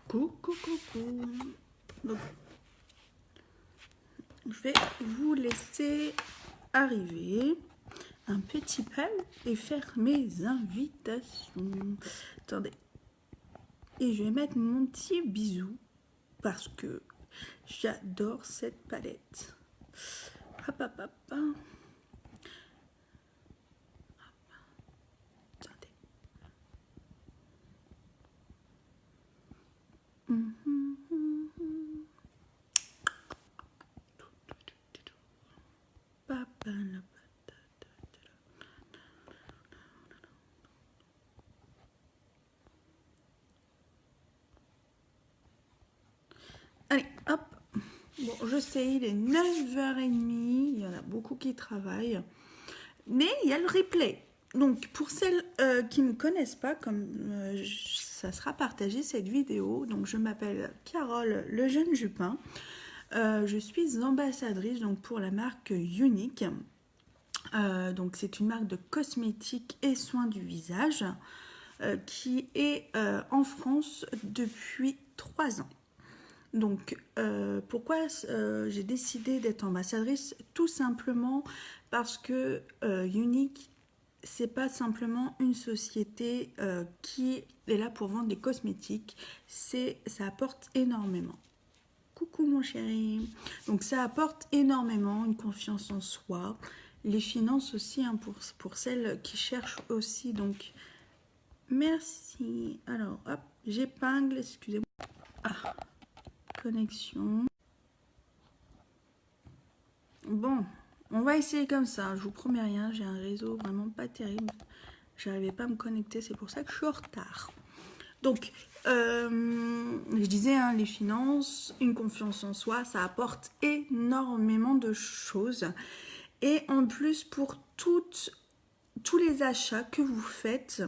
Coucou, coucou. Donc, je vais vous laisser arriver un petit peu et faire mes invitations. Attendez. Et je vais mettre mon petit bisou parce que j'adore cette palette. Hop, hop, hop. Attendez. Allez, hop. Bon, je sais, il est 9h30. Il y en a beaucoup qui travaillent. Mais il y a le replay. Donc, pour celles qui ne me connaissent pas, comme ça sera partagé cette vidéo, donc je m'appelle Carole Lejeune Jupin. Je suis ambassadrice donc, pour la marque Unique. Donc, c'est une marque de cosmétiques et soins du visage qui est en France depuis 3 ans. Donc, pourquoi j'ai décidé d'être ambassadrice? Tout simplement parce que Unique, c'est pas simplement une société qui est là pour vendre des cosmétiques, ça apporte énormément. Coucou mon chéri. Donc, ça apporte énormément, une confiance en soi, les finances aussi, hein, pour celles qui cherchent aussi. Donc, merci. Alors, hop, j'épingle, excusez-moi. Ah. Connexion. Bon, on va essayer comme ça. Je vous promets rien, j'ai un réseau vraiment pas terrible. J'arrivais pas à me connecter, c'est pour ça que je suis en retard. Donc, je disais, hein, les finances, une confiance en soi, ça apporte énormément de choses. Et en plus, pour tous les achats que vous faites,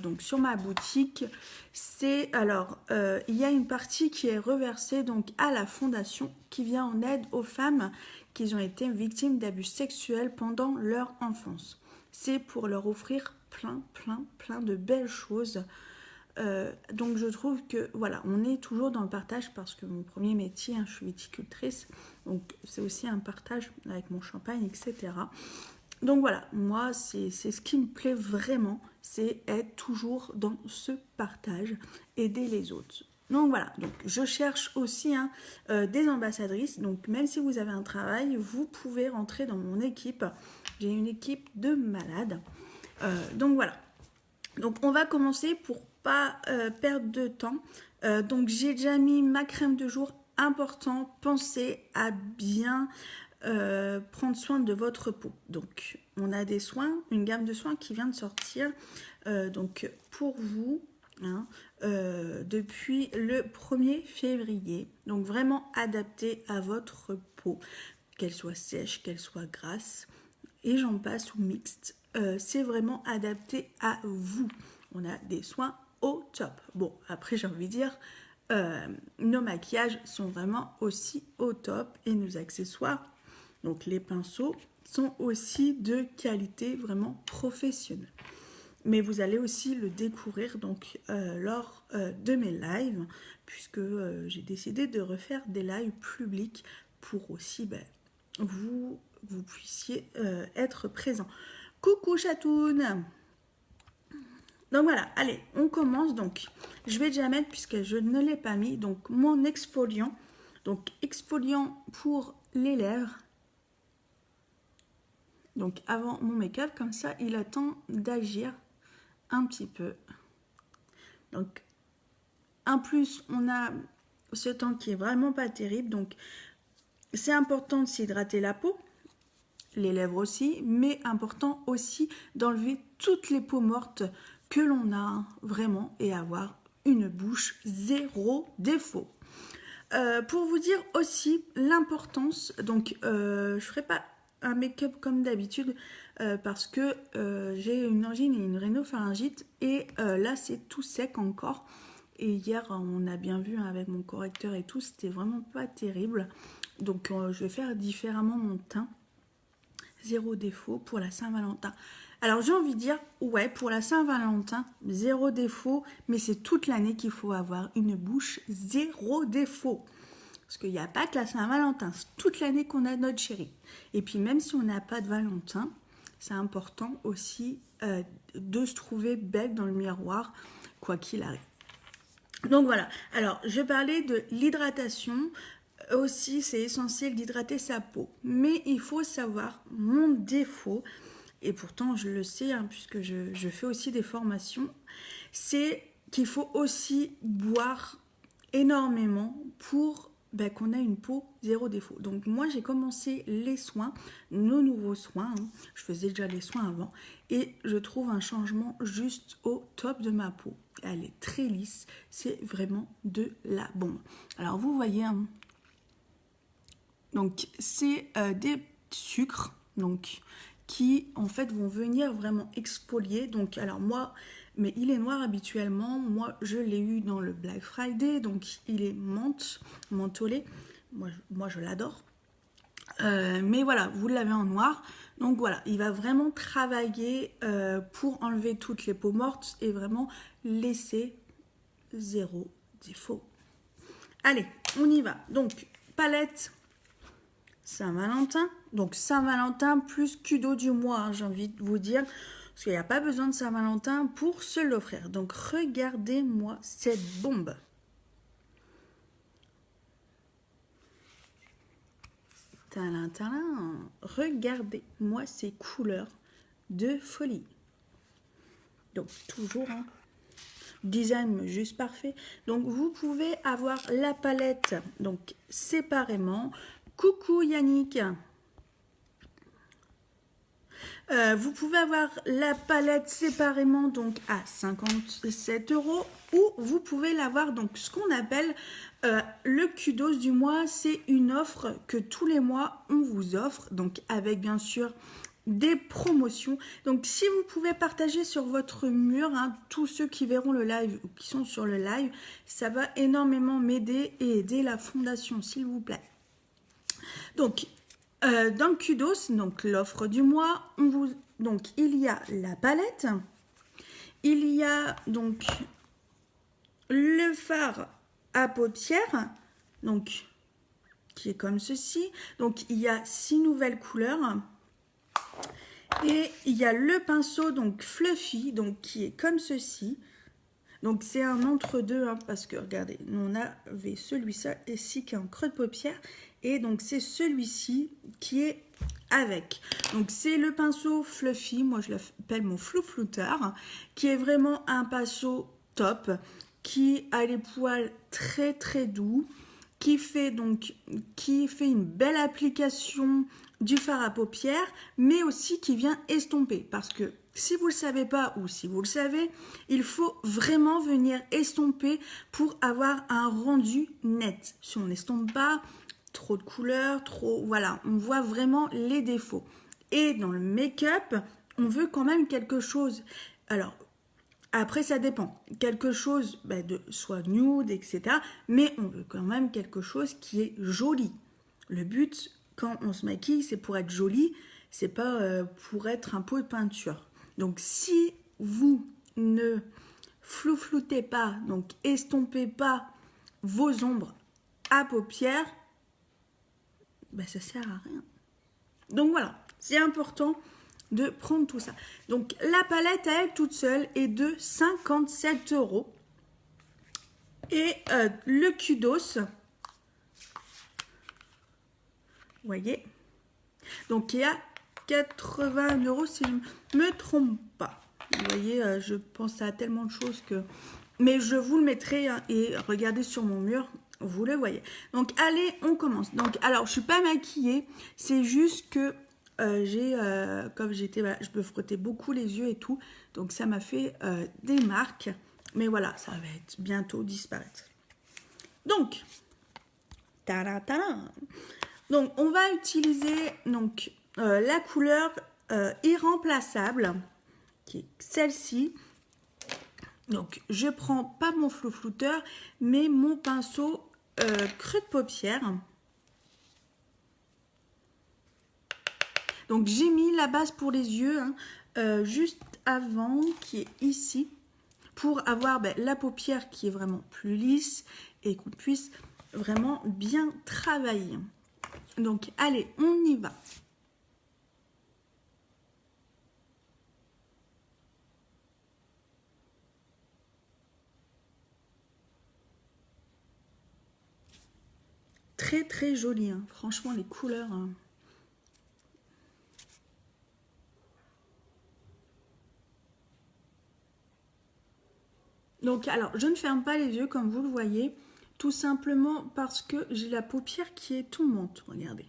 donc sur ma boutique, c'est alors il y a une partie qui est reversée donc à la fondation qui vient en aide aux femmes qui ont été victimes d'abus sexuels pendant leur enfance. C'est pour leur offrir plein de belles choses. Donc je trouve que voilà, on est toujours dans le partage parce que mon premier métier, hein, je suis viticultrice, donc c'est aussi un partage avec mon champagne, etc. Donc voilà, moi, c'est ce qui me plaît vraiment, c'est être toujours dans ce partage, aider les autres. Donc voilà, donc je cherche aussi hein, des ambassadrices. Donc même si vous avez un travail, vous pouvez rentrer dans mon équipe. J'ai une équipe de malades. Donc voilà. Donc on va commencer pour pas perdre de temps. Donc j'ai déjà mis ma crème de jour. Important, pensez à bien prendre soin de votre peau. Donc on a des soins, une gamme de soins qui vient de sortir donc pour vous hein, depuis le 1er février. Donc vraiment adapté à votre peau, qu'elle soit sèche, qu'elle soit grasse et j'en passe ou mixte. C'est vraiment adapté à vous. On a des soins au top. Bon, après j'ai envie de dire nos maquillages sont vraiment aussi au top et nos accessoires, donc les pinceaux, sont aussi de qualité vraiment professionnelle. Mais vous allez aussi le découvrir donc lors de mes lives, puisque j'ai décidé de refaire des lives publics pour aussi vous puissiez être présent. Coucou chatoune. Donc voilà, allez, on commence. Donc, je vais déjà mettre, puisque je ne l'ai pas mis, donc mon exfoliant. Donc, exfoliant pour les lèvres. Donc, avant mon make-up, comme ça, il attend d'agir un petit peu. Donc, en plus, on a ce temps qui est vraiment pas terrible. Donc, c'est important de s'hydrater la peau, les lèvres aussi, mais important aussi d'enlever toutes les peaux mortes que l'on a vraiment et avoir une bouche zéro défaut. Pour vous dire aussi l'importance, donc je ferai pas un make-up comme d'habitude parce que j'ai une angine et une rhinopharyngite et là c'est tout sec encore. Et hier on a bien vu hein, avec mon correcteur et tout, c'était vraiment pas terrible. Donc je vais faire différemment mon teint. Zéro défaut pour la Saint-Valentin. Alors j'ai envie de dire, ouais, pour la Saint-Valentin, zéro défaut, mais c'est toute l'année qu'il faut avoir une bouche zéro défaut. Parce qu'il n'y a pas que la Saint-Valentin, c'est toute l'année qu'on a notre chéri. Et puis même si on n'a pas de Valentin, c'est important aussi de se trouver belle dans le miroir, quoi qu'il arrive. Donc voilà, alors je parlais de l'hydratation. Aussi, c'est essentiel d'hydrater sa peau. Mais il faut savoir, mon défaut, et pourtant je le sais, hein, puisque je fais aussi des formations, c'est qu'il faut aussi boire énormément pour qu'on ait une peau zéro défaut. Donc moi j'ai commencé les soins, nos nouveaux soins, hein. Je faisais déjà les soins avant, et je trouve un changement juste au top de ma peau. Elle est très lisse, c'est vraiment de la bombe. Alors vous voyez, hein, donc c'est des sucres donc qui en fait vont venir vraiment exfolier. Donc alors moi, mais il est noir habituellement, moi je l'ai eu dans le Black Friday, donc il est mentholé, moi je l'adore. Mais voilà, vous l'avez en noir, donc voilà, il va vraiment travailler pour enlever toutes les peaux mortes et vraiment laisser zéro défaut. Allez, on y va. Donc palette Saint-Valentin, donc Saint-Valentin plus cadeau du mois, hein, j'ai envie de vous dire, parce qu'il n'y a pas besoin de Saint-Valentin pour se l'offrir. Donc regardez-moi cette bombe. Talin, talin. Regardez-moi ces couleurs de folie. Donc toujours un design juste parfait. Donc vous pouvez avoir la palette donc séparément. Coucou Yannick. Vous pouvez avoir la palette séparément donc à 57 € ou vous pouvez l'avoir donc ce qu'on appelle le kudos du mois. C'est une offre que tous les mois on vous offre, donc avec bien sûr des promotions. Donc si vous pouvez partager sur votre mur, hein, tous ceux qui verront le live ou qui sont sur le live, ça va énormément m'aider et aider la fondation, s'il vous plaît. Donc dans le kudos, donc l'offre du mois, donc il y a la palette, il y a donc le fard à paupières, donc qui est comme ceci. Donc il y a 6 nouvelles couleurs et il y a le pinceau donc fluffy, donc qui est comme ceci. Donc c'est un entre-deux, hein, parce que regardez, on avait celui-ci qui est en creux de paupière. Et donc c'est celui-ci qui est avec. Donc c'est le pinceau fluffy, moi je l'appelle mon flouflouteur, qui est vraiment un pinceau top, qui a les poils très très doux, qui fait une belle application du fard à paupières, mais aussi qui vient estomper. Parce que si vous ne le savez pas ou si vous le savez, il faut vraiment venir estomper pour avoir un rendu net. Si on n'estompe pas, trop de couleurs, voilà, on voit vraiment les défauts. Et dans le make-up, on veut quand même quelque chose. Alors, après, ça dépend. Quelque chose de soit nude, etc. Mais on veut quand même quelque chose qui est joli. Le but, quand on se maquille, c'est pour être joli. C'est pas pour être un pot de peinture. Donc, si vous ne floutez pas, donc estompez pas vos ombres à paupières, ça sert à rien. Donc voilà, c'est important de prendre tout ça. Donc la palette à elle toute seule est de 57 €. Et le kudos, vous voyez, donc il y a 80 € si je ne me trompe pas. Vous voyez, je pense à tellement de choses que... Mais je vous le mettrai, hein, et regardez sur mon mur, vous le voyez. Donc allez, on commence. Donc alors, je suis pas maquillée, c'est juste que comme je me frottais beaucoup les yeux et tout, donc ça m'a fait des marques. Mais voilà, ça va être bientôt disparaître. Donc, donc on va utiliser donc la couleur irremplaçable, qui est celle-ci. Donc, je prends pas mon flouflouteur, mais mon pinceau creux de paupière. Donc, j'ai mis la base pour les yeux, hein, juste avant, qui est ici, pour avoir la paupière qui est vraiment plus lisse et qu'on puisse vraiment bien travailler. Donc, allez, on y va. Très, très joli, hein. Franchement, les couleurs... hein. Donc, alors, je ne ferme pas les yeux comme vous le voyez, tout simplement parce que j'ai la paupière qui est tombante, regardez.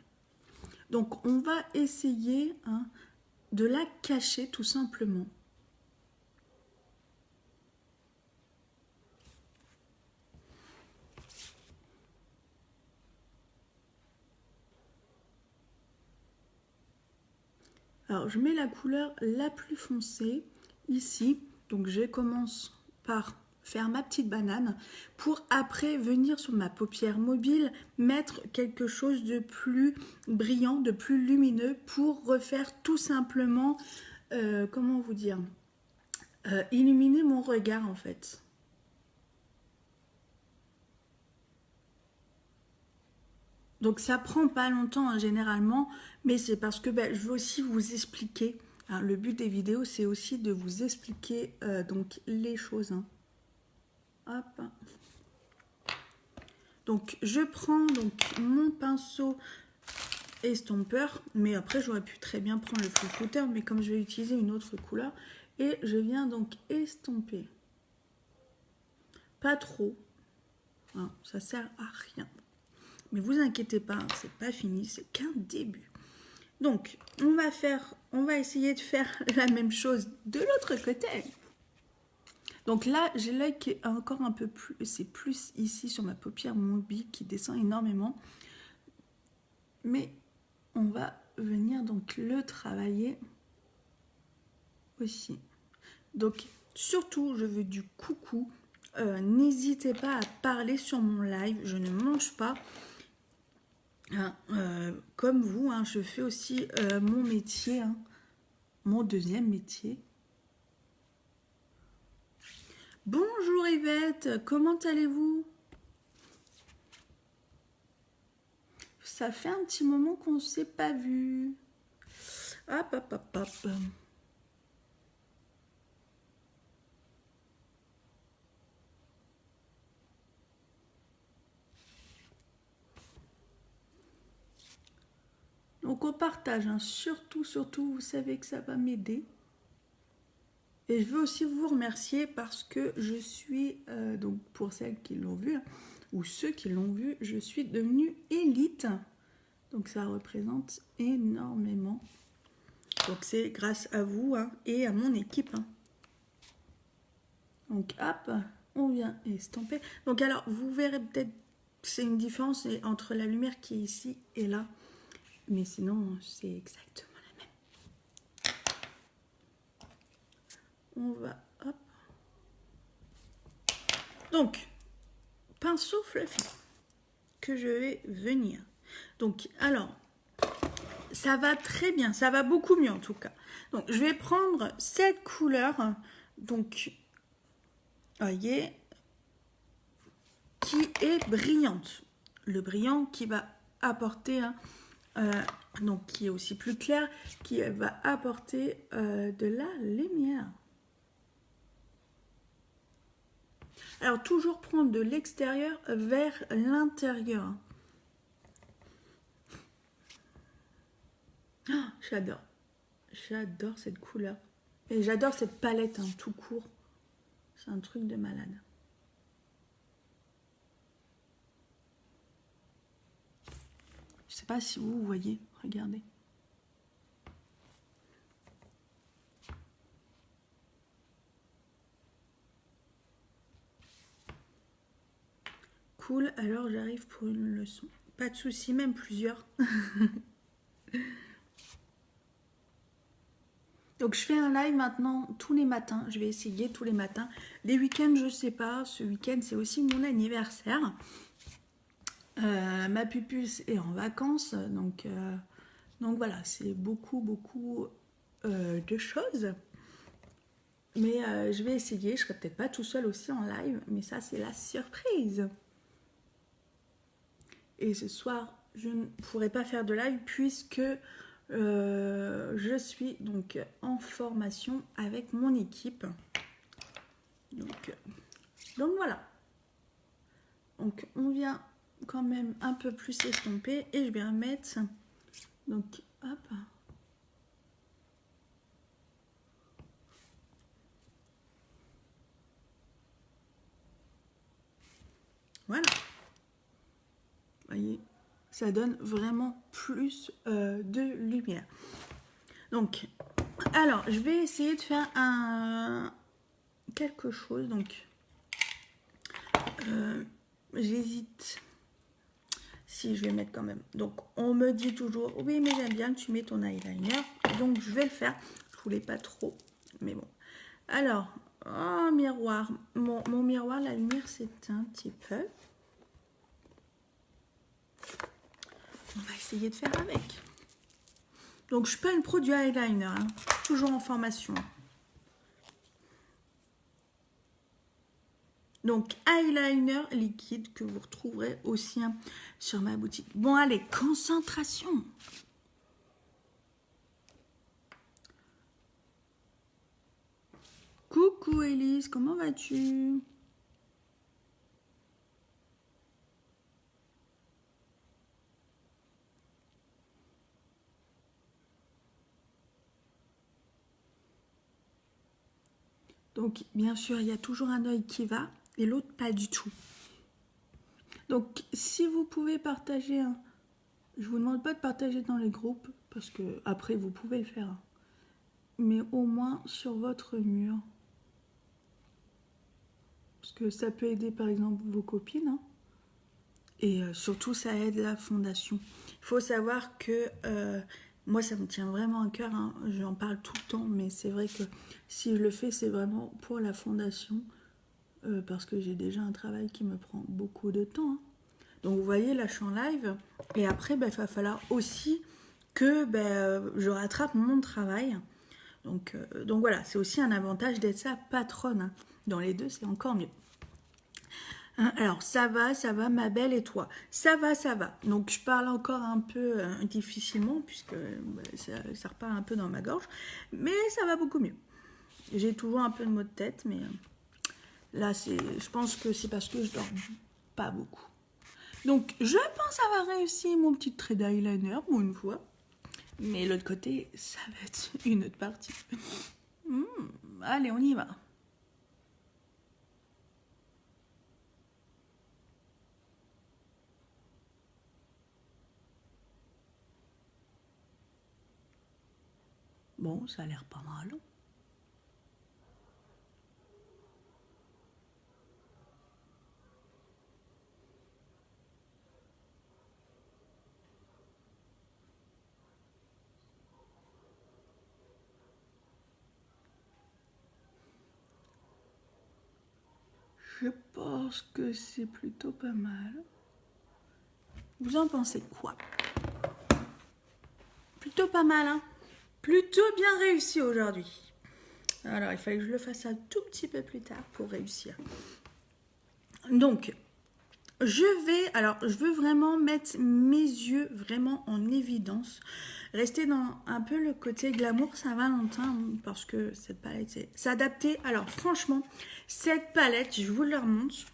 Donc, on va essayer de la cacher tout simplement. Alors, je mets la couleur la plus foncée ici. Donc, je commence par faire ma petite banane pour après venir sur ma paupière mobile mettre quelque chose de plus brillant, de plus lumineux pour refaire tout simplement, comment vous dire, illuminer mon regard en fait. Donc ça prend pas longtemps hein, généralement, mais c'est parce que je veux aussi vous expliquer. Hein, le but des vidéos, c'est aussi de vous expliquer donc les choses. Hein. Hop. Donc je prends donc mon pinceau estompeur, mais après j'aurais pu très bien prendre le flouteur, mais comme je vais utiliser une autre couleur, et je viens donc estomper. Pas trop, hein, ça sert à rien. Mais vous inquiétez pas, hein, c'est pas fini, c'est qu'un début. Donc on va essayer de faire la même chose de l'autre côté. Donc là, j'ai l'œil qui est encore un peu plus, c'est plus ici sur ma paupière mobile qui descend énormément. Mais on va venir donc le travailler aussi. Donc surtout, je veux du coucou. N'hésitez pas à parler sur mon live, je ne mange pas. Hein, comme vous, hein, je fais aussi mon métier, hein, mon deuxième métier. Bonjour Yvette, comment allez-vous? Ça fait un petit moment qu'on ne s'est pas vu. Hop, hop, hop, hop. Donc on partage, hein. Surtout, vous savez que ça va m'aider. Et je veux aussi vous remercier parce que je suis, donc pour celles qui l'ont vu, ou ceux qui l'ont vu, je suis devenue élite. Donc ça représente énormément. Donc c'est grâce à vous hein, et à mon équipe. Hein. Donc hop, on vient estomper. Donc alors, vous verrez peut-être, c'est une différence entre la lumière qui est ici et là. Mais sinon, c'est exactement la même. On va, hop. Donc, pinceau fluffy que je vais venir. Donc, alors, ça va très bien, ça va beaucoup mieux en tout cas. Donc, je vais prendre cette couleur, donc, voyez, qui est brillante. Le brillant qui va apporter, donc qui est aussi plus clair, qui va apporter de la lumière. Alors, toujours prendre de l'extérieur vers l'intérieur. Oh, j'adore. J'adore cette couleur. Et j'adore cette palette, hein, tout court. C'est un truc de malade. Je sais pas si vous voyez. Regardez. Cool, alors j'arrive pour une leçon. Pas de souci, même plusieurs. Donc je fais un live maintenant tous les matins. Je vais essayer tous les matins. Les week-ends, je sais pas. Ce week-end, c'est aussi mon anniversaire. Ma pupus est en vacances. Donc voilà, c'est beaucoup de choses. Mais je vais essayer, je serai peut-être pas tout seul aussi en live, mais ça c'est la surprise. Et ce soir, je ne pourrai pas faire de live puisque je suis donc en formation avec mon équipe. Donc voilà. Donc on vient quand même un peu plus estomper et je vais remettre. Donc hop. Voilà. Vous voyez, ça donne vraiment plus de lumière. Donc, alors, je vais essayer de faire quelque chose. Donc, j'hésite si je vais mettre quand même. Donc, on me dit toujours, oui, mais j'aime bien que tu mets ton eyeliner. Donc, je vais le faire. Je voulais pas trop, mais bon. Alors, oh, miroir. Mon miroir, la lumière s'éteint un petit peu. On va essayer de faire avec. Donc, je ne suis pas une pro du eyeliner. Hein. Toujours en formation. Donc, eyeliner liquide que vous retrouverez aussi hein, sur ma boutique. Bon, allez, concentration. Coucou Elise, comment vas-tu? Donc, bien sûr, il y a toujours un œil qui va et l'autre pas du tout. Donc, si vous pouvez partager, hein, je vous demande pas de partager dans les groupes parce que après vous pouvez le faire, hein, mais au moins sur votre mur, parce que ça peut aider par exemple vos copines, hein, et surtout ça aide la fondation. Il faut savoir que moi ça me tient vraiment à cœur, hein, j'en parle tout le temps, mais c'est vrai que si je le fais, c'est vraiment pour la fondation. Parce que j'ai déjà un travail qui me prend beaucoup de temps. Hein. Donc vous voyez, là je suis en live. Et après, il va falloir aussi que je rattrape mon travail. Donc voilà, c'est aussi un avantage d'être sa patronne. Hein. Dans les deux, c'est encore mieux. Hein, alors ça va ma belle et toi. Ça va. Donc je parle encore un peu difficilement puisque ça repart un peu dans ma gorge. Mais ça va beaucoup mieux. J'ai toujours un peu de maux de tête, mais... Là, je pense que c'est parce que je dors pas beaucoup. Donc, je pense avoir réussi mon petit trait d'eyeliner pour une fois. Mais l'autre côté, ça va être une autre partie. Allez, on y va. Bon, ça a l'air pas mal. Je pense que c'est plutôt pas mal. Vous en pensez quoi? Plutôt pas mal, hein? Plutôt bien réussi aujourd'hui. Alors, il fallait que je le fasse un tout petit peu plus tard pour réussir. Donc, je veux vraiment mettre mes yeux vraiment en évidence. Rester dans un peu le côté glamour Saint-Valentin parce que cette palette c'est s'adapter. Alors franchement, cette palette, je vous la remonte.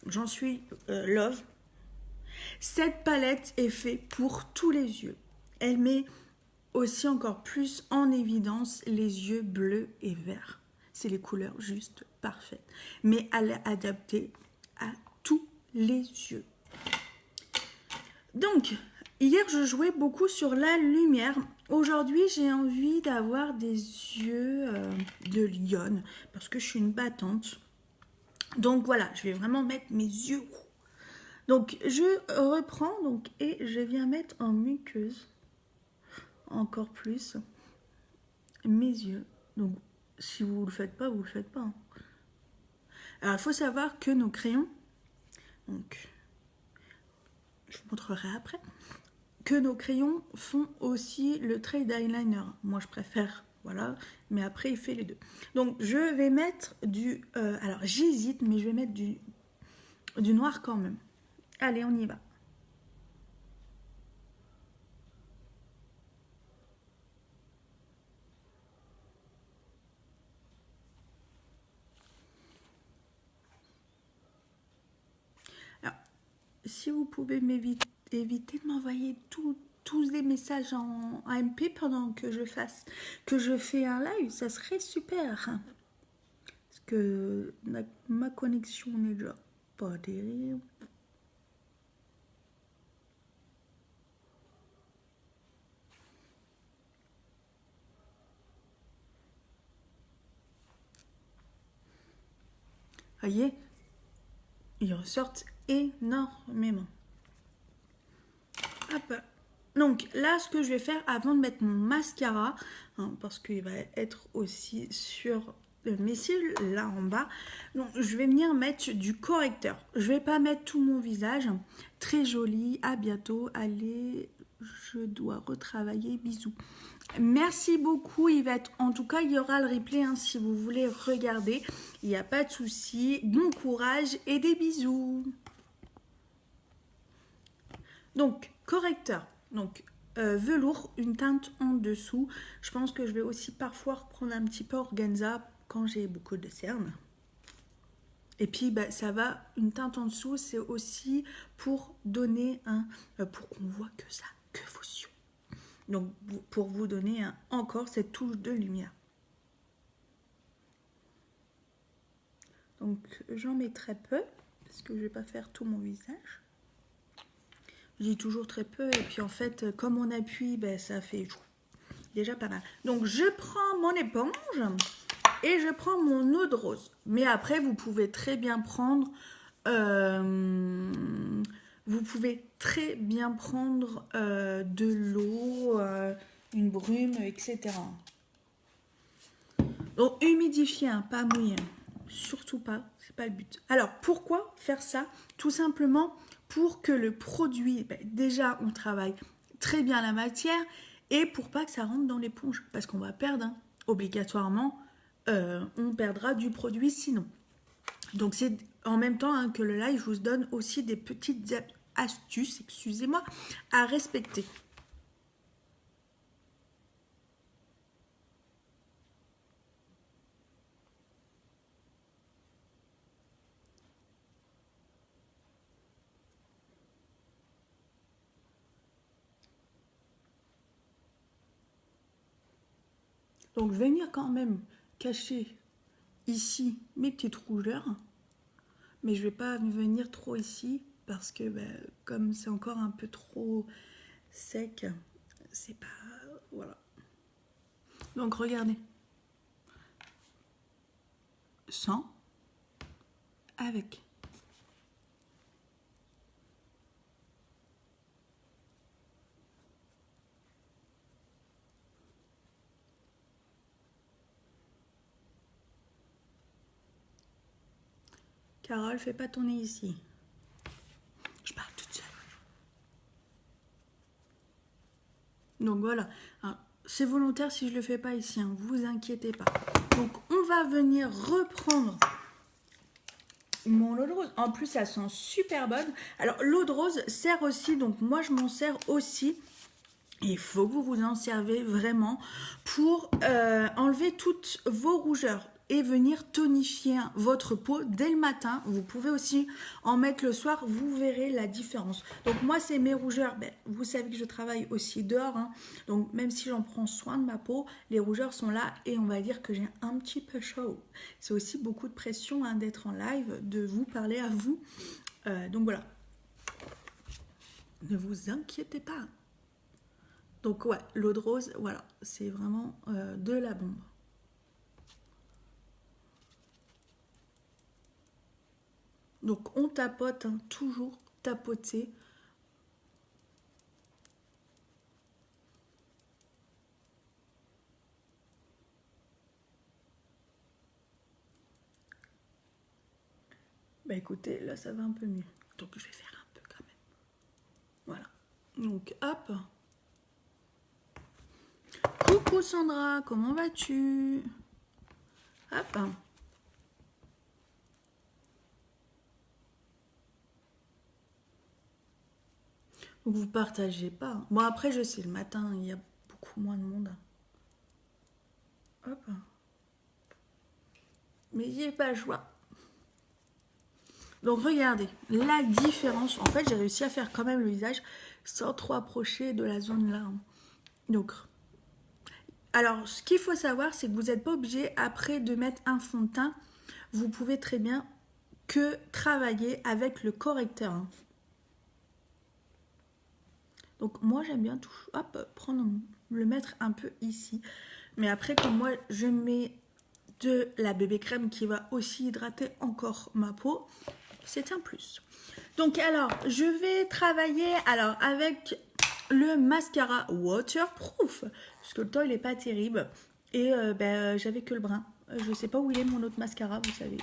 J'en suis love. Cette palette est faite pour tous les yeux. Elle met aussi encore plus en évidence les yeux bleus et verts. C'est les couleurs juste parfaites. Mais elle est adaptée à tous les yeux. Donc, hier je jouais beaucoup sur la lumière. Aujourd'hui j'ai envie d'avoir des yeux de lionne parce que je suis une battante. Donc voilà, je vais vraiment mettre mes yeux. Donc je reprends donc, et je viens mettre en muqueuse encore plus mes yeux. Donc si vous ne le faites pas, vous ne le faites pas. Hein. Alors il faut savoir que nos crayons, donc je vous montrerai après, que nos crayons font aussi le trait d'eyeliner. Moi je préfère voilà, mais après il fait les deux. Donc je vais mettre du, alors j'hésite, mais je vais mettre du noir quand même. Allez, on y va. Alors, si vous pouvez éviter de m'envoyer tous des messages en MP pendant que je fais un live, ça serait super. Parce que ma connexion n'est déjà pas terrible. Voyez, ils ressortent énormément. Hop. Donc là, ce que je vais faire avant de mettre mon mascara, hein, parce qu'il va être aussi sur mes cils, là en bas, donc je vais venir mettre du correcteur. Je vais pas mettre tout mon visage. Très joli, à bientôt. Allez, je dois retravailler, bisous. Merci beaucoup Yvette. En tout cas, il y aura le replay hein, si vous voulez regarder. Il n'y a pas de souci. Bon courage et des bisous. Donc, correcteur. Donc, velours, une teinte en dessous. Je pense que je vais aussi parfois reprendre un petit peu organza quand j'ai beaucoup de cernes. Et puis, bah, ça va, une teinte en dessous, c'est aussi pour donner pour qu'on voit que ça, que vos yeux. Donc, pour vous donner encore cette touche de lumière. Donc, j'en mets très peu, parce que je ne vais pas faire tout mon visage. Je dis toujours très peu, et puis en fait, comme on appuie, ben, ça fait déjà pas mal. Donc, je prends mon éponge et je prends mon eau de rose. Mais après, vous pouvez très bien prendre... de l'eau, une brume, etc. Donc humidifier, hein, pas mouiller. Surtout pas, c'est pas le but. Alors pourquoi faire ça? Tout simplement pour que le produit, ben, déjà on travaille très bien la matière et pour pas que ça rentre dans l'éponge. Parce qu'on va perdre, hein, obligatoirement, on perdra du produit sinon. Donc c'est en même temps hein, que le live, je vous donne aussi des petites astuces, excusez-moi, à respecter. Donc je vais venir quand même cacher ici mes petites rougeurs, mais je vais pas venir trop ici parce que ben, comme c'est encore un peu trop sec, c'est pas... voilà. Donc regardez. Sans, avec. Carole, fais pas tourner ici. Je pars toute seule. Donc voilà. C'est volontaire si je le fais pas ici, hein, vous inquiétez pas. Donc on va venir reprendre mon eau de rose. En plus, ça sent super bonne. Alors l'eau de rose sert aussi, donc moi je m'en sers aussi. Il faut que vous vous en servez vraiment pour enlever toutes vos rougeurs et venir tonifier votre peau dès le matin. Vous pouvez aussi en mettre le soir, vous verrez la différence. Donc moi, c'est mes rougeurs. Ben, vous savez que je travaille aussi dehors. Hein. Donc même si j'en prends soin de ma peau, les rougeurs sont là et on va dire que j'ai un petit peu chaud. C'est aussi beaucoup de pression hein, d'être en live, de vous parler à vous. Donc voilà. Ne vous inquiétez pas. Donc ouais, l'eau de rose, voilà, c'est vraiment de la bombe. Donc on tapote, hein, toujours tapoter. Bah écoutez, là ça va un peu mieux. Donc je vais faire un peu quand même. Voilà. Donc hop. Coucou Sandra, comment vas-tu? Hop. Donc vous partagez pas. Bon après je sais, le matin il y a beaucoup moins de monde. Hop. Mais j'ai pas le choix. Donc regardez, la différence. En fait j'ai réussi à faire quand même le visage sans trop approcher de la zone là. Donc, alors ce qu'il faut savoir c'est que vous n'êtes pas obligé après de mettre un fond de teint. Vous pouvez très bien que travailler avec le correcteur. Donc moi j'aime bien tout, hop, le mettre un peu ici. Mais après comme moi je mets de la bébé crème qui va aussi hydrater encore ma peau, c'est un plus. Donc alors je vais travailler alors avec le mascara waterproof parce que le temps il est pas terrible et j'avais que le brun. Je sais pas où il est mon autre mascara, vous savez,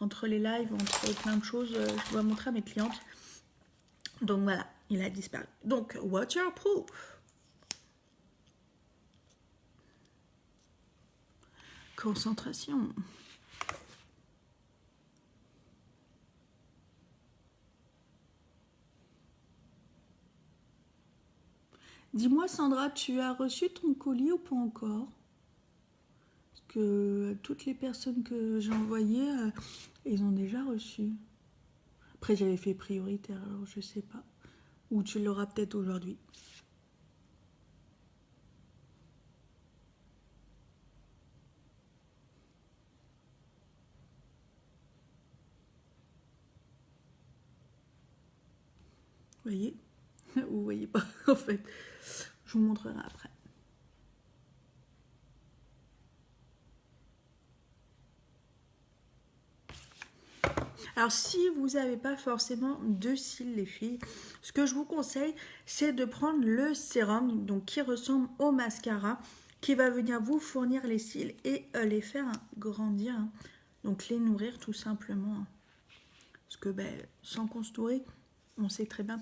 entre les lives, entre plein de choses, je dois montrer à mes clientes. Donc voilà, il a disparu. Donc, waterproof. Concentration. Dis-moi Sandra, tu as reçu ton colis ou pas encore? Parce que toutes les personnes que j'ai envoyées, ils ont déjà reçu. Après, j'avais fait prioritaire, alors je sais pas. Ou tu l'auras peut-être aujourd'hui. Vous voyez? Vous voyez pas, en fait. Je vous montrerai après. Alors, si vous n'avez pas forcément de cils, les filles, ce que je vous conseille, c'est de prendre le sérum donc, qui ressemble au mascara, qui va venir vous fournir les cils et les faire grandir. Donc, les nourrir tout simplement. Parce que sans qu'on se nourrit, on sait très bien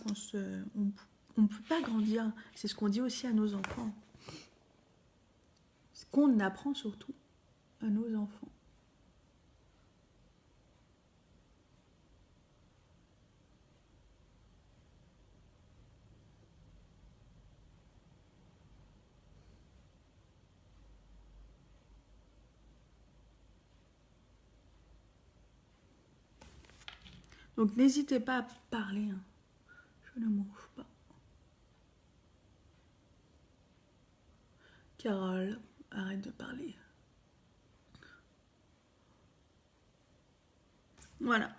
on ne peut pas grandir. C'est ce qu'on dit aussi à nos enfants. Ce qu'on apprend surtout à nos enfants. Donc n'hésitez pas à parler. Je ne mange pas. Carole, arrête de parler. Voilà.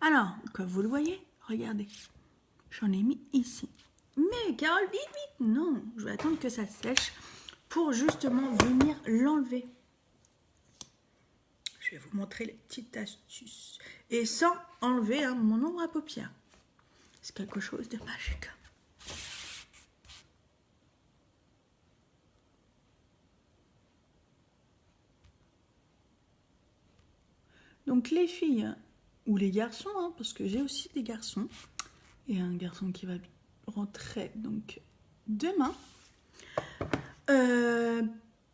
Alors, comme vous le voyez, regardez. J'en ai mis ici. Mais Carole, vite, vite. Non, je vais attendre que ça sèche pour justement venir l'enlever. Je vais vous montrer les petites astuces. Et sans enlever mon ombre à paupières. C'est quelque chose de magique. Donc les filles, ou les garçons, parce que j'ai aussi des garçons, et un garçon qui va rentrer donc demain.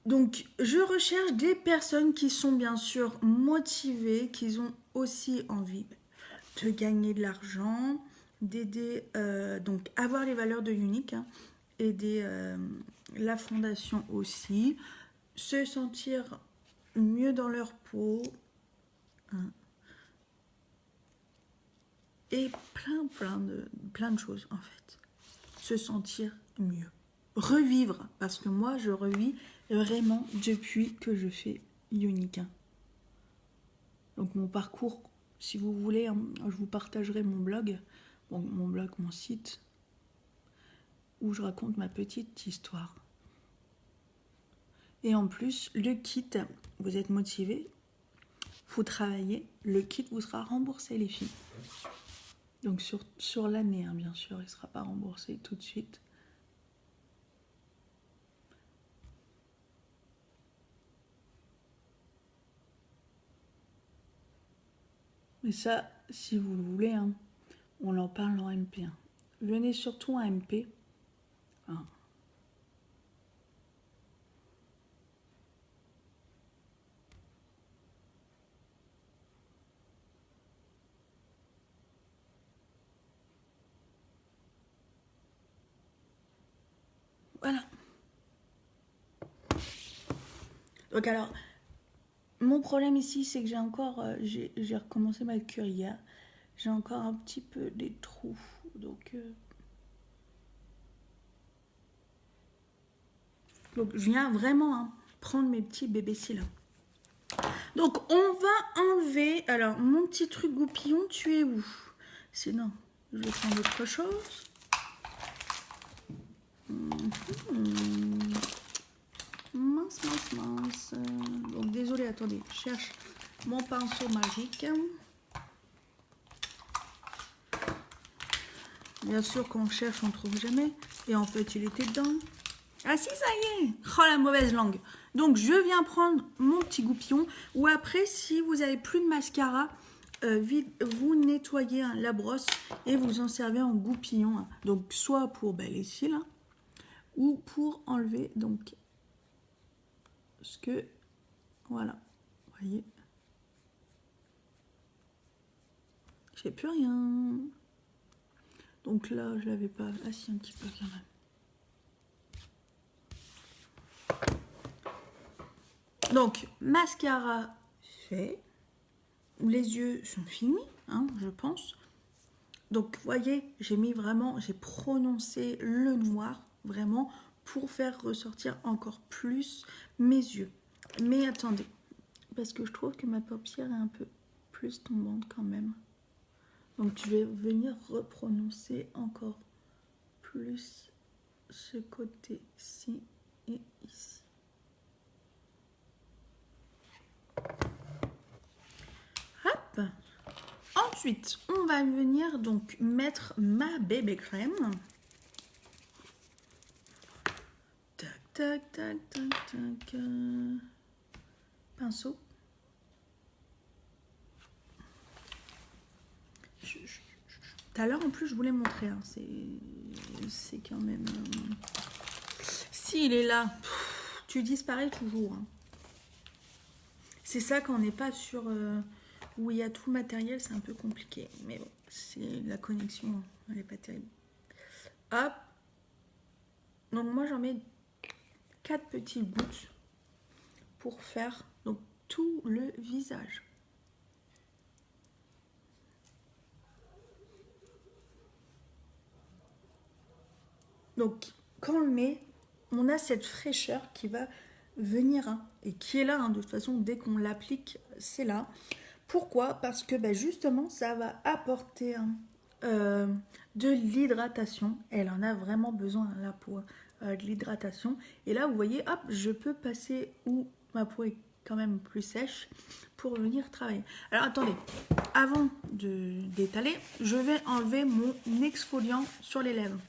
Donc je recherche des personnes qui sont bien sûr motivées, qui ont aussi envie de gagner de l'argent, d'aider, donc avoir les valeurs de Unique, aider la fondation aussi, se sentir mieux dans leur peau, et plein de choses en fait. Se sentir mieux. Revivre, parce que moi je revis vraiment depuis que je fais Unique. Donc mon parcours, si vous voulez, je vous partagerai mon blog, mon site, où je raconte ma petite histoire. Et en plus, le kit, vous êtes motivé, vous travaillez, le kit vous sera remboursé les filles. Donc sur l'année, bien sûr, il ne sera pas remboursé tout de suite. Mais ça, si vous le voulez, on en parle en MP. Venez surtout en MP. Voilà. Donc alors, mon problème ici, c'est que j'ai encore, j'ai recommencé ma cure hier. J'ai encore un petit peu des trous. Donc je viens vraiment prendre mes petits bébés cils. Donc on va enlever. Alors mon petit truc goupillon, tu es où? Sinon, je vais prendre autre chose. Mince, mince, mince. Donc désolé, attendez, je cherche mon pinceau magique. Bien sûr, quand on cherche, on ne trouve jamais. Et en fait, il était dedans. Ah si, ça y est. Oh, la mauvaise langue. Donc, je viens prendre mon petit goupillon. Ou après, si vous n'avez plus de mascara, vous nettoyez la brosse et vous en servez en goupillon. Donc, soit pour les cils, ou pour enlever, donc, ce que... Voilà. Vous voyez. J'ai plus rien. Donc là, je l'avais pas... Ah si, un petit peu quand même. Donc, mascara fait. Les yeux sont finis, je pense. Donc, vous voyez, j'ai mis vraiment... J'ai prononcé le noir, vraiment, pour faire ressortir encore plus mes yeux. Mais attendez, parce que je trouve que ma paupière est un peu plus tombante quand même. Donc, je vais venir reprononcer encore plus ce côté-ci et ici. Hop. Ensuite, on va venir donc mettre ma bébé crème. Tac, tac, tac, tac, tac. Pinceau. Tout à l'heure, en plus, je voulais montrer. C'est quand même... S'il est là, tu disparais toujours. C'est ça quand on n'est pas sur... où il y a tout le matériel, c'est un peu compliqué. Mais bon, c'est la connexion, elle n'est pas terrible. Hop. Donc moi, j'en mets 4 petites gouttes pour faire donc tout le visage. Donc, quand on le met, on a cette fraîcheur qui va venir et qui est là. De toute façon, dès qu'on l'applique, c'est là. Pourquoi? Parce que justement, ça va apporter de l'hydratation. Elle en a vraiment besoin, la peau, de l'hydratation. Et là, vous voyez, hop, je peux passer où ma peau est quand même plus sèche pour venir travailler. Alors, attendez, avant d'étaler, je vais enlever mon exfoliant sur les lèvres.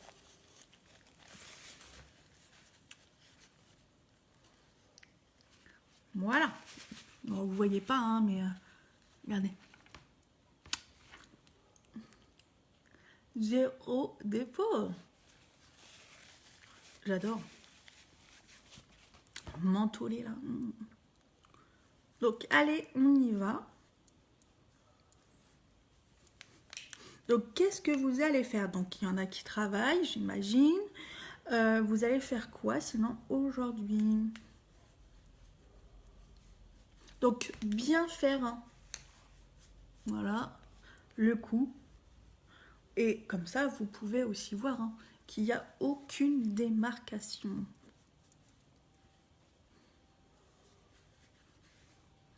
Voilà. Bon, vous voyez pas, mais regardez. Zéro défaut. J'adore. Mentholé là. Donc, allez, on y va. Donc, qu'est-ce que vous allez faire? Donc, il y en a qui travaillent, j'imagine. Vous allez faire quoi sinon aujourd'hui? Donc, bien faire, voilà, le coup. Et comme ça, vous pouvez aussi voir qu'il n'y a aucune démarcation.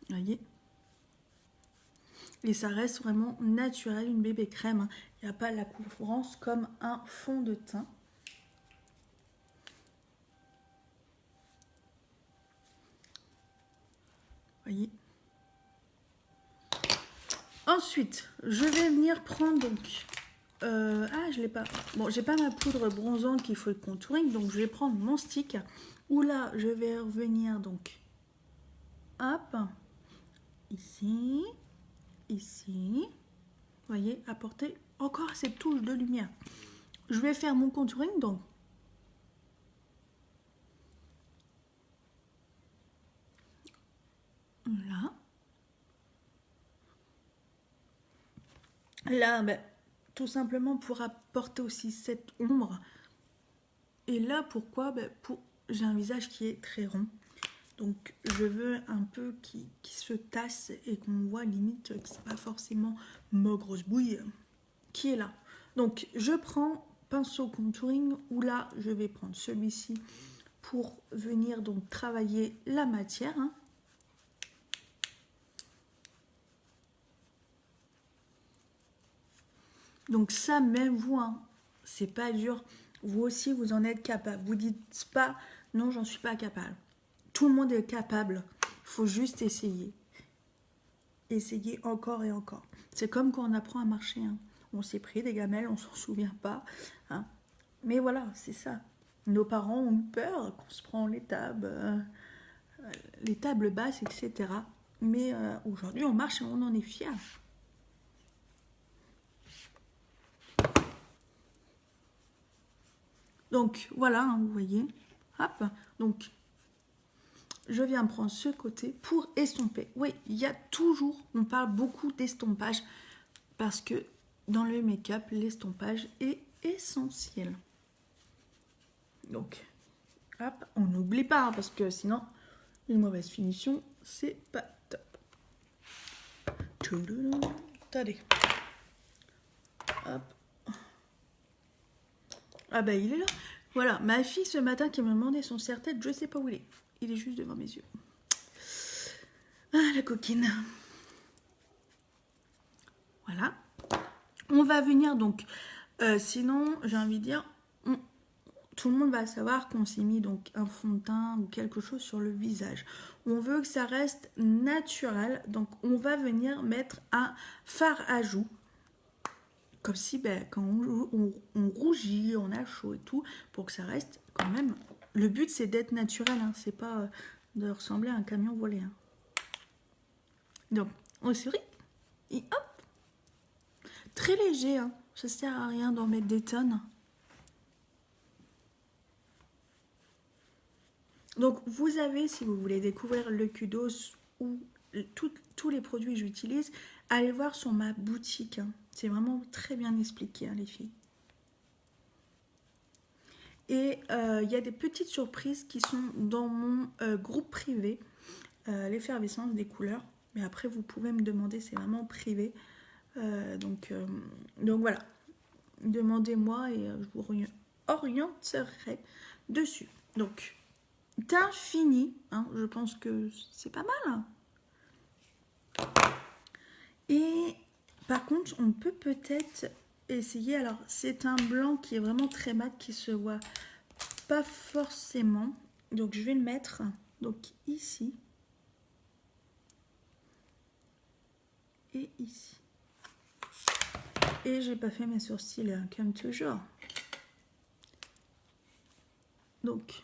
Vous voyez? Et ça reste vraiment naturel, une bébé crème. Il n'y a pas la couvrance comme un fond de teint. Vous voyez? Ensuite, je vais venir prendre donc... je l'ai pas. Bon, j'ai pas ma poudre bronzante qu'il faut le contouring, donc je vais prendre mon stick. Où là, je vais revenir donc... Hop. Ici. Ici. Vous voyez, apporter encore cette touche de lumière. Je vais faire mon contouring, donc... Là. Là, tout simplement pour apporter aussi cette ombre Et là, pourquoi? J'ai un visage qui est très rond. Donc, je veux un peu qui se tasse et qu'on voit limite que c'est pas forcément ma grosse bouille qui est là. Donc, je prends pinceau contouring ou là, je vais prendre celui-ci pour venir donc travailler la matière. Hein. Donc ça, même vous, hein, c'est pas dur. Vous aussi, vous en êtes capable. Vous dites pas, non, j'en suis pas capable. Tout le monde est capable. Il faut juste essayer. Essayer encore et encore. C'est comme quand on apprend à marcher. Hein. On s'est pris des gamelles, on s'en souvient pas. Hein. Mais voilà, c'est ça. Nos parents ont eu peur qu'on se prend les tables basses, etc. Mais aujourd'hui, on marche et on en est fiers. Donc voilà, hein, vous voyez. Hop. Donc je viens prendre ce côté pour estomper. Oui, il y a toujours, on parle beaucoup d'estompage parce que dans le make-up, l'estompage est essentiel. Donc, hop, on n'oublie pas hein, parce que sinon, une mauvaise finition, c'est pas top. Attendez. Hop. Ah bah il est là. Voilà, ma fille ce matin qui me demandait son serre-tête, je sais pas où il est. Il est juste devant mes yeux. Ah, la coquine. Voilà. On va venir donc, sinon, j'ai envie de dire, tout le monde va savoir qu'on s'est mis donc un fond de teint ou quelque chose sur le visage. On veut que ça reste naturel, donc on va venir mettre un fard à joues. Comme si quand on rougit, on a chaud et tout, pour que ça reste quand même. Le but c'est d'être naturel, hein, c'est pas de ressembler à un camion volé. Hein. Donc on sourit et hop, très léger, hein. Ça sert à rien d'en mettre des tonnes. Donc vous avez, si vous voulez découvrir le Kudos ou tous les produits que j'utilise, allez voir sur ma boutique. Hein. C'est vraiment très bien expliqué, hein, les filles. Et il y a des petites surprises qui sont dans mon groupe privé, l'effervescence des couleurs. Mais après, vous pouvez me demander, c'est vraiment privé. Donc voilà, demandez-moi et je vous orienterai dessus. Donc, teint fini, hein, je pense que c'est pas mal. Et par contre, on peut peut-être essayer, alors c'est un blanc qui est vraiment très mat, qui se voit pas forcément. Donc je vais le mettre donc ici et ici. Et j'ai pas fait mes sourcils comme toujours. Donc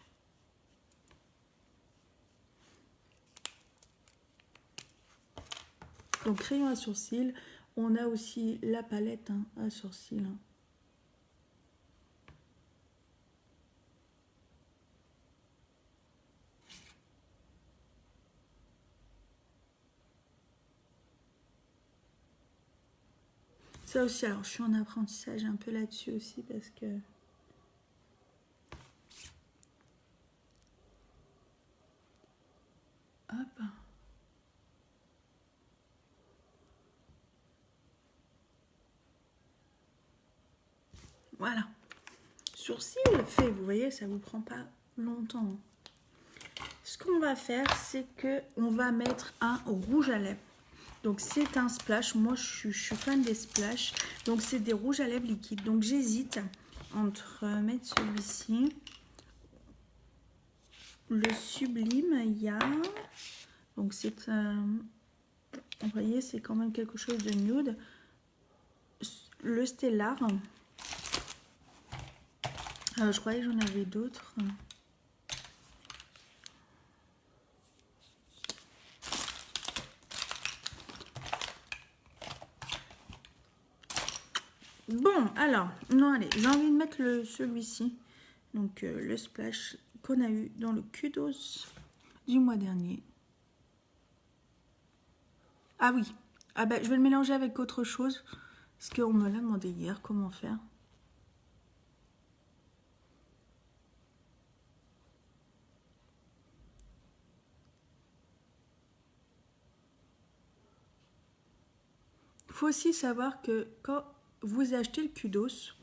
crayon à sourcils, on a aussi la palette hein, à sourcils. Hein. Ça aussi, alors je suis en apprentissage un peu là-dessus aussi parce que... Hop. Voilà. Sourcil fait, vous voyez, ça vous prend pas longtemps. Ce qu'on va faire, c'est que on va mettre un rouge à lèvres. Donc c'est un splash, moi je suis fan des splash, donc c'est des rouges à lèvres liquides. Donc j'hésite entre mettre celui-ci, le Sublime, il y a, donc c'est, vous voyez c'est quand même quelque chose de nude, le Stellar, je croyais que j'en avais d'autres. Bon, alors, non, allez, j'ai envie de mettre celui-ci. Donc, le splash qu'on a eu dans le Kudos du mois dernier. Ah oui, ah ben, je vais le mélanger avec autre chose. Parce qu'on me l'a demandé hier, comment faire. faut aussi savoir que quand vous achetez le kudos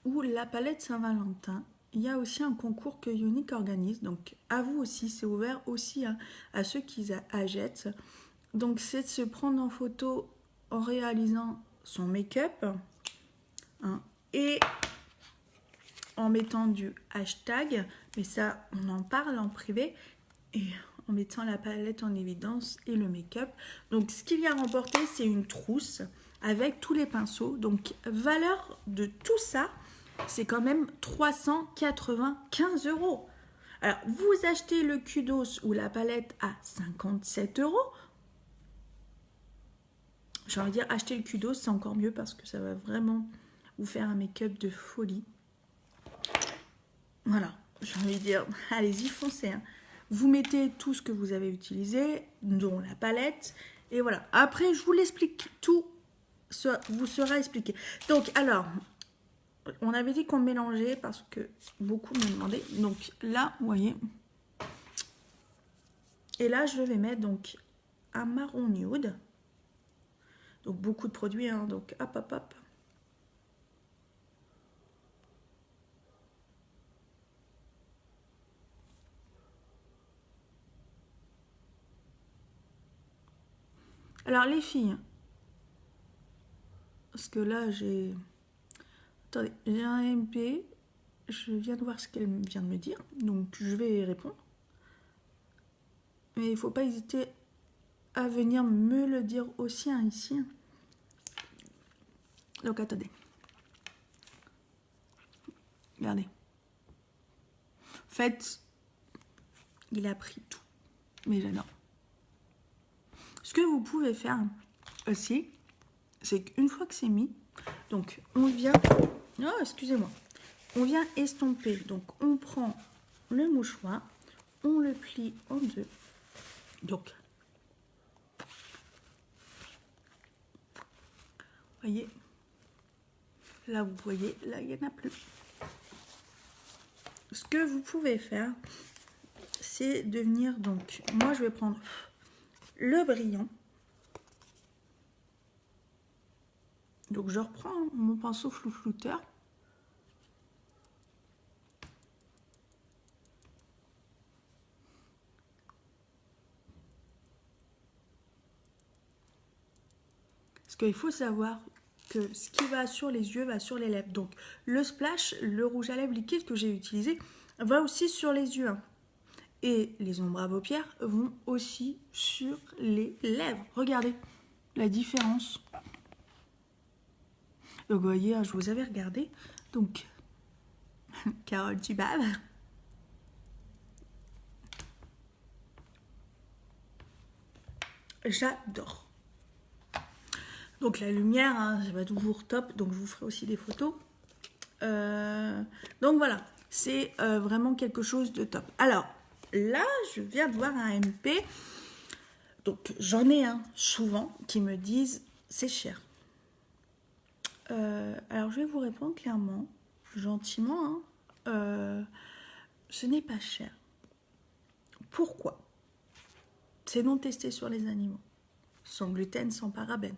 ou la palette Saint-Valentin, il y a aussi un concours que Unique organise. Donc à vous aussi, c'est ouvert aussi à ceux qui achètent. Donc c'est de se prendre en photo en réalisant son make-up hein, et en mettant du hashtag, mais ça on en parle en privé, et en mettant la palette en évidence et le make-up. Donc ce qu'il y a remporté, c'est une trousse avec tous les pinceaux. Donc valeur de tout ça, c'est quand même 395 €. Alors vous achetez le kudos ou la palette à 57 €. J'ai envie de dire acheter le kudos, c'est encore mieux parce que ça va vraiment vous faire un make-up de folie. Voilà, j'ai envie de dire, allez-y, foncez. Hein. Vous mettez tout ce que vous avez utilisé, dont la palette, et voilà. Après, je vous l'explique, tout vous sera expliqué. Donc, alors, on avait dit qu'on mélangeait parce que beaucoup me demandaient. Donc là, vous voyez, et là, je vais mettre donc un marron nude. Donc, beaucoup de produits, hein, donc hop, hop, hop. Alors les filles, parce que là j'ai... Attendez, j'ai un MP, je viens de voir ce qu'elle vient de me dire, donc je vais répondre. Mais il ne faut pas hésiter à venir me le dire aussi hein, ici. Donc attendez. Regardez. En fait, il a pris tout, mais j'adore. Ce que vous pouvez faire aussi, c'est qu'une fois que c'est mis, donc on vient, oh excusez-moi, on vient estomper. Donc on prend le mouchoir, on le plie en deux. Donc, voyez, là vous voyez, là il n'y en a plus. Ce que vous pouvez faire, c'est de venir donc, moi je vais prendre le brillant. Donc je reprends mon pinceau flou-flouteur. Parce qu'il faut savoir que ce qui va sur les yeux va sur les lèvres. Donc le splash, le rouge à lèvres liquide que j'ai utilisé, va aussi sur les yeux. Et les ombres à paupières vont aussi sur les lèvres. Regardez la différence. Donc vous voyez, je vous avais regardé. Donc, Carole, tu baves. J'adore. Donc la lumière, hein, ça va toujours top. Donc je vous ferai aussi des photos. Donc voilà, c'est vraiment quelque chose de top. Alors là, je viens de voir un MP. Donc j'en ai un souvent qui me disent c'est cher. Alors je vais vous répondre clairement, gentiment. Hein, ce n'est pas cher. Pourquoi? C'est non testé sur les animaux, sans gluten, sans parabènes.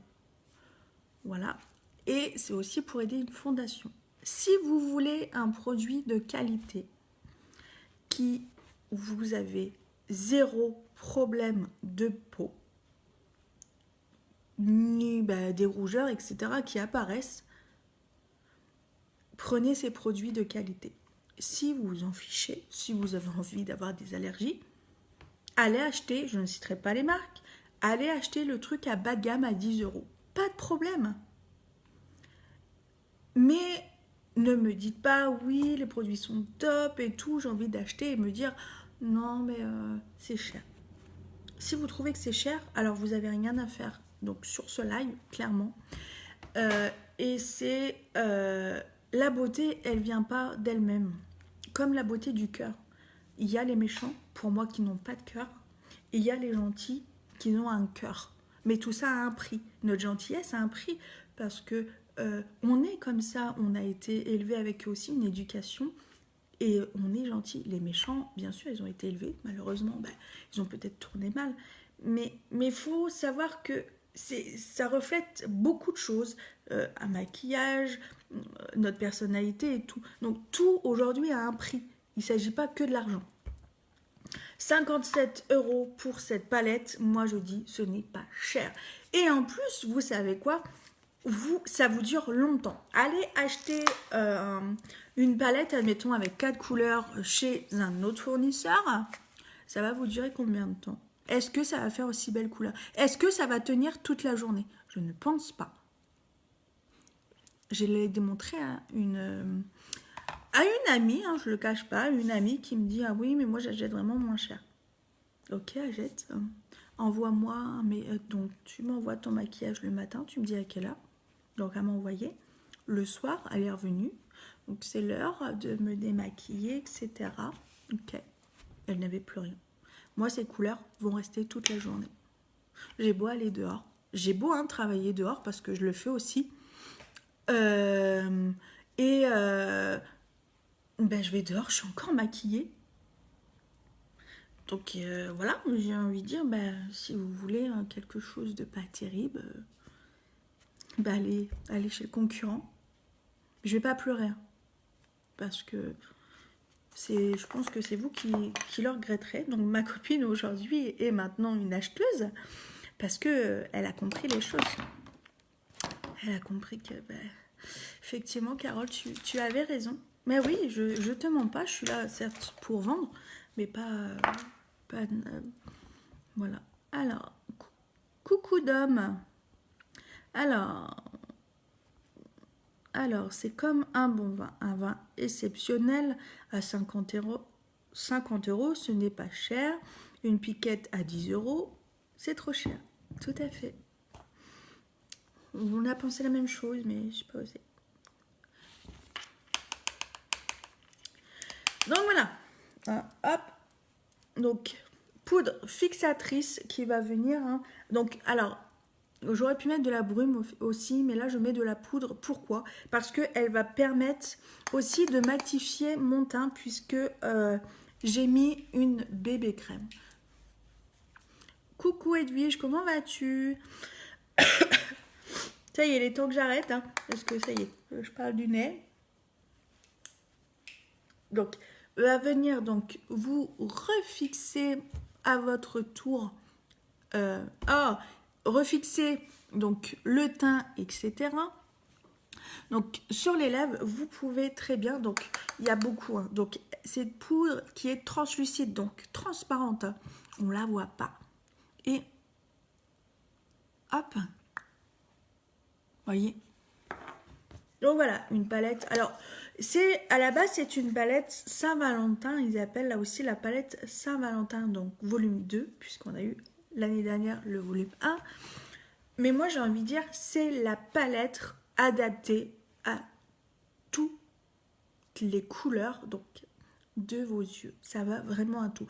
Voilà. Et c'est aussi pour aider une fondation. Si vous voulez un produit de qualité qui vous avez zéro problème de peau, ni des rougeurs, etc. qui apparaissent, prenez ces produits de qualité. Si vous vous en fichez, si vous avez envie d'avoir des allergies, allez acheter, je ne citerai pas les marques, allez acheter le truc à bas de gamme à 10 €. Pas de problème. Mais ne me dites pas, oui, les produits sont top et tout, j'ai envie d'acheter et me dire, non, mais c'est cher. Si vous trouvez que c'est cher, alors vous n'avez rien à faire. Donc sur ce live, clairement. Et c'est la beauté, elle vient pas d'elle-même. Comme la beauté du cœur. Il y a les méchants, pour moi, qui n'ont pas de cœur. Et il y a les gentils qui ont un cœur. Mais tout ça a un prix. Notre gentillesse a un prix parce que on est comme ça. On a été élevé avec aussi une éducation. Et on est gentil. Les méchants, bien sûr, ils ont été élevés. Malheureusement, ils ont peut-être tourné mal. Mais il faut savoir que ça reflète beaucoup de choses, un maquillage, notre personnalité et tout. Donc tout aujourd'hui a un prix. Il ne s'agit pas que de l'argent. 57 € pour cette palette, moi je dis ce n'est pas cher. Et en plus, vous savez quoi? Ça vous dure longtemps. Allez acheter une palette, admettons, avec 4 couleurs chez un autre fournisseur. Ça va vous durer combien de temps? Est-ce que ça va faire aussi belle couleur? Est-ce que ça va tenir toute la journée? Je ne pense pas. Je l'ai démontré à une amie, hein, je ne le cache pas, une amie qui me dit « Ah oui, mais moi j'achète vraiment moins cher. » Ok, achète. Envoie-moi, donc tu m'envoies ton maquillage le matin, tu me dis à quelle heure. Donc elle m'a envoyé. Le soir, elle est revenue. Donc c'est l'heure de me démaquiller, etc. Ok. Elle n'avait plus rien. Moi, ces couleurs vont rester toute la journée. J'ai beau aller dehors. J'ai beau travailler dehors parce que je le fais aussi. Je vais dehors, je suis encore maquillée. Donc voilà, j'ai envie de dire, si vous voulez quelque chose de pas terrible, allez chez le concurrent. Je vais pas pleurer. Parce que je pense que c'est vous qui le regretterez. Donc ma copine aujourd'hui est maintenant une acheteuse parce que elle a compris les choses. Elle a compris que effectivement Carole, tu avais raison. Mais oui, je te mens pas, je suis là certes pour vendre, mais pas voilà. Alors, coucou d'homme. Alors, c'est comme un bon vin, un vin exceptionnel à 50 €. 50 €, ce n'est pas cher. Une piquette à 10 €, c'est trop cher. Tout à fait. On a pensé la même chose, mais je n'ai pas osé. Donc voilà. Hop. Donc, poudre fixatrice qui va venir. Donc, alors, j'aurais pu mettre de la brume aussi, mais là, je mets de la poudre. Pourquoi? Parce qu'elle va permettre aussi de matifier mon teint, puisque j'ai mis une bébé crème. Coucou Edwige, comment vas-tu? Ça y est, il est temps que j'arrête, parce que ça y est, je parle du nez. Donc, va venir donc vous refixer à votre tour. Refixer donc le teint, etc. Donc, sur les lèvres, vous pouvez très bien, donc il y a beaucoup. Donc, cette poudre qui est translucide, donc transparente, on ne la voit pas. Et hop, voyez. Donc voilà, une palette. Alors, à la base, c'est une palette Saint-Valentin. Ils appellent là aussi la palette Saint-Valentin, donc volume 2, puisqu'on a eu l'année dernière le volume 1. Mais moi, j'ai envie de dire, c'est la palette adaptée à toutes les couleurs donc de vos yeux. Ça va vraiment à tout.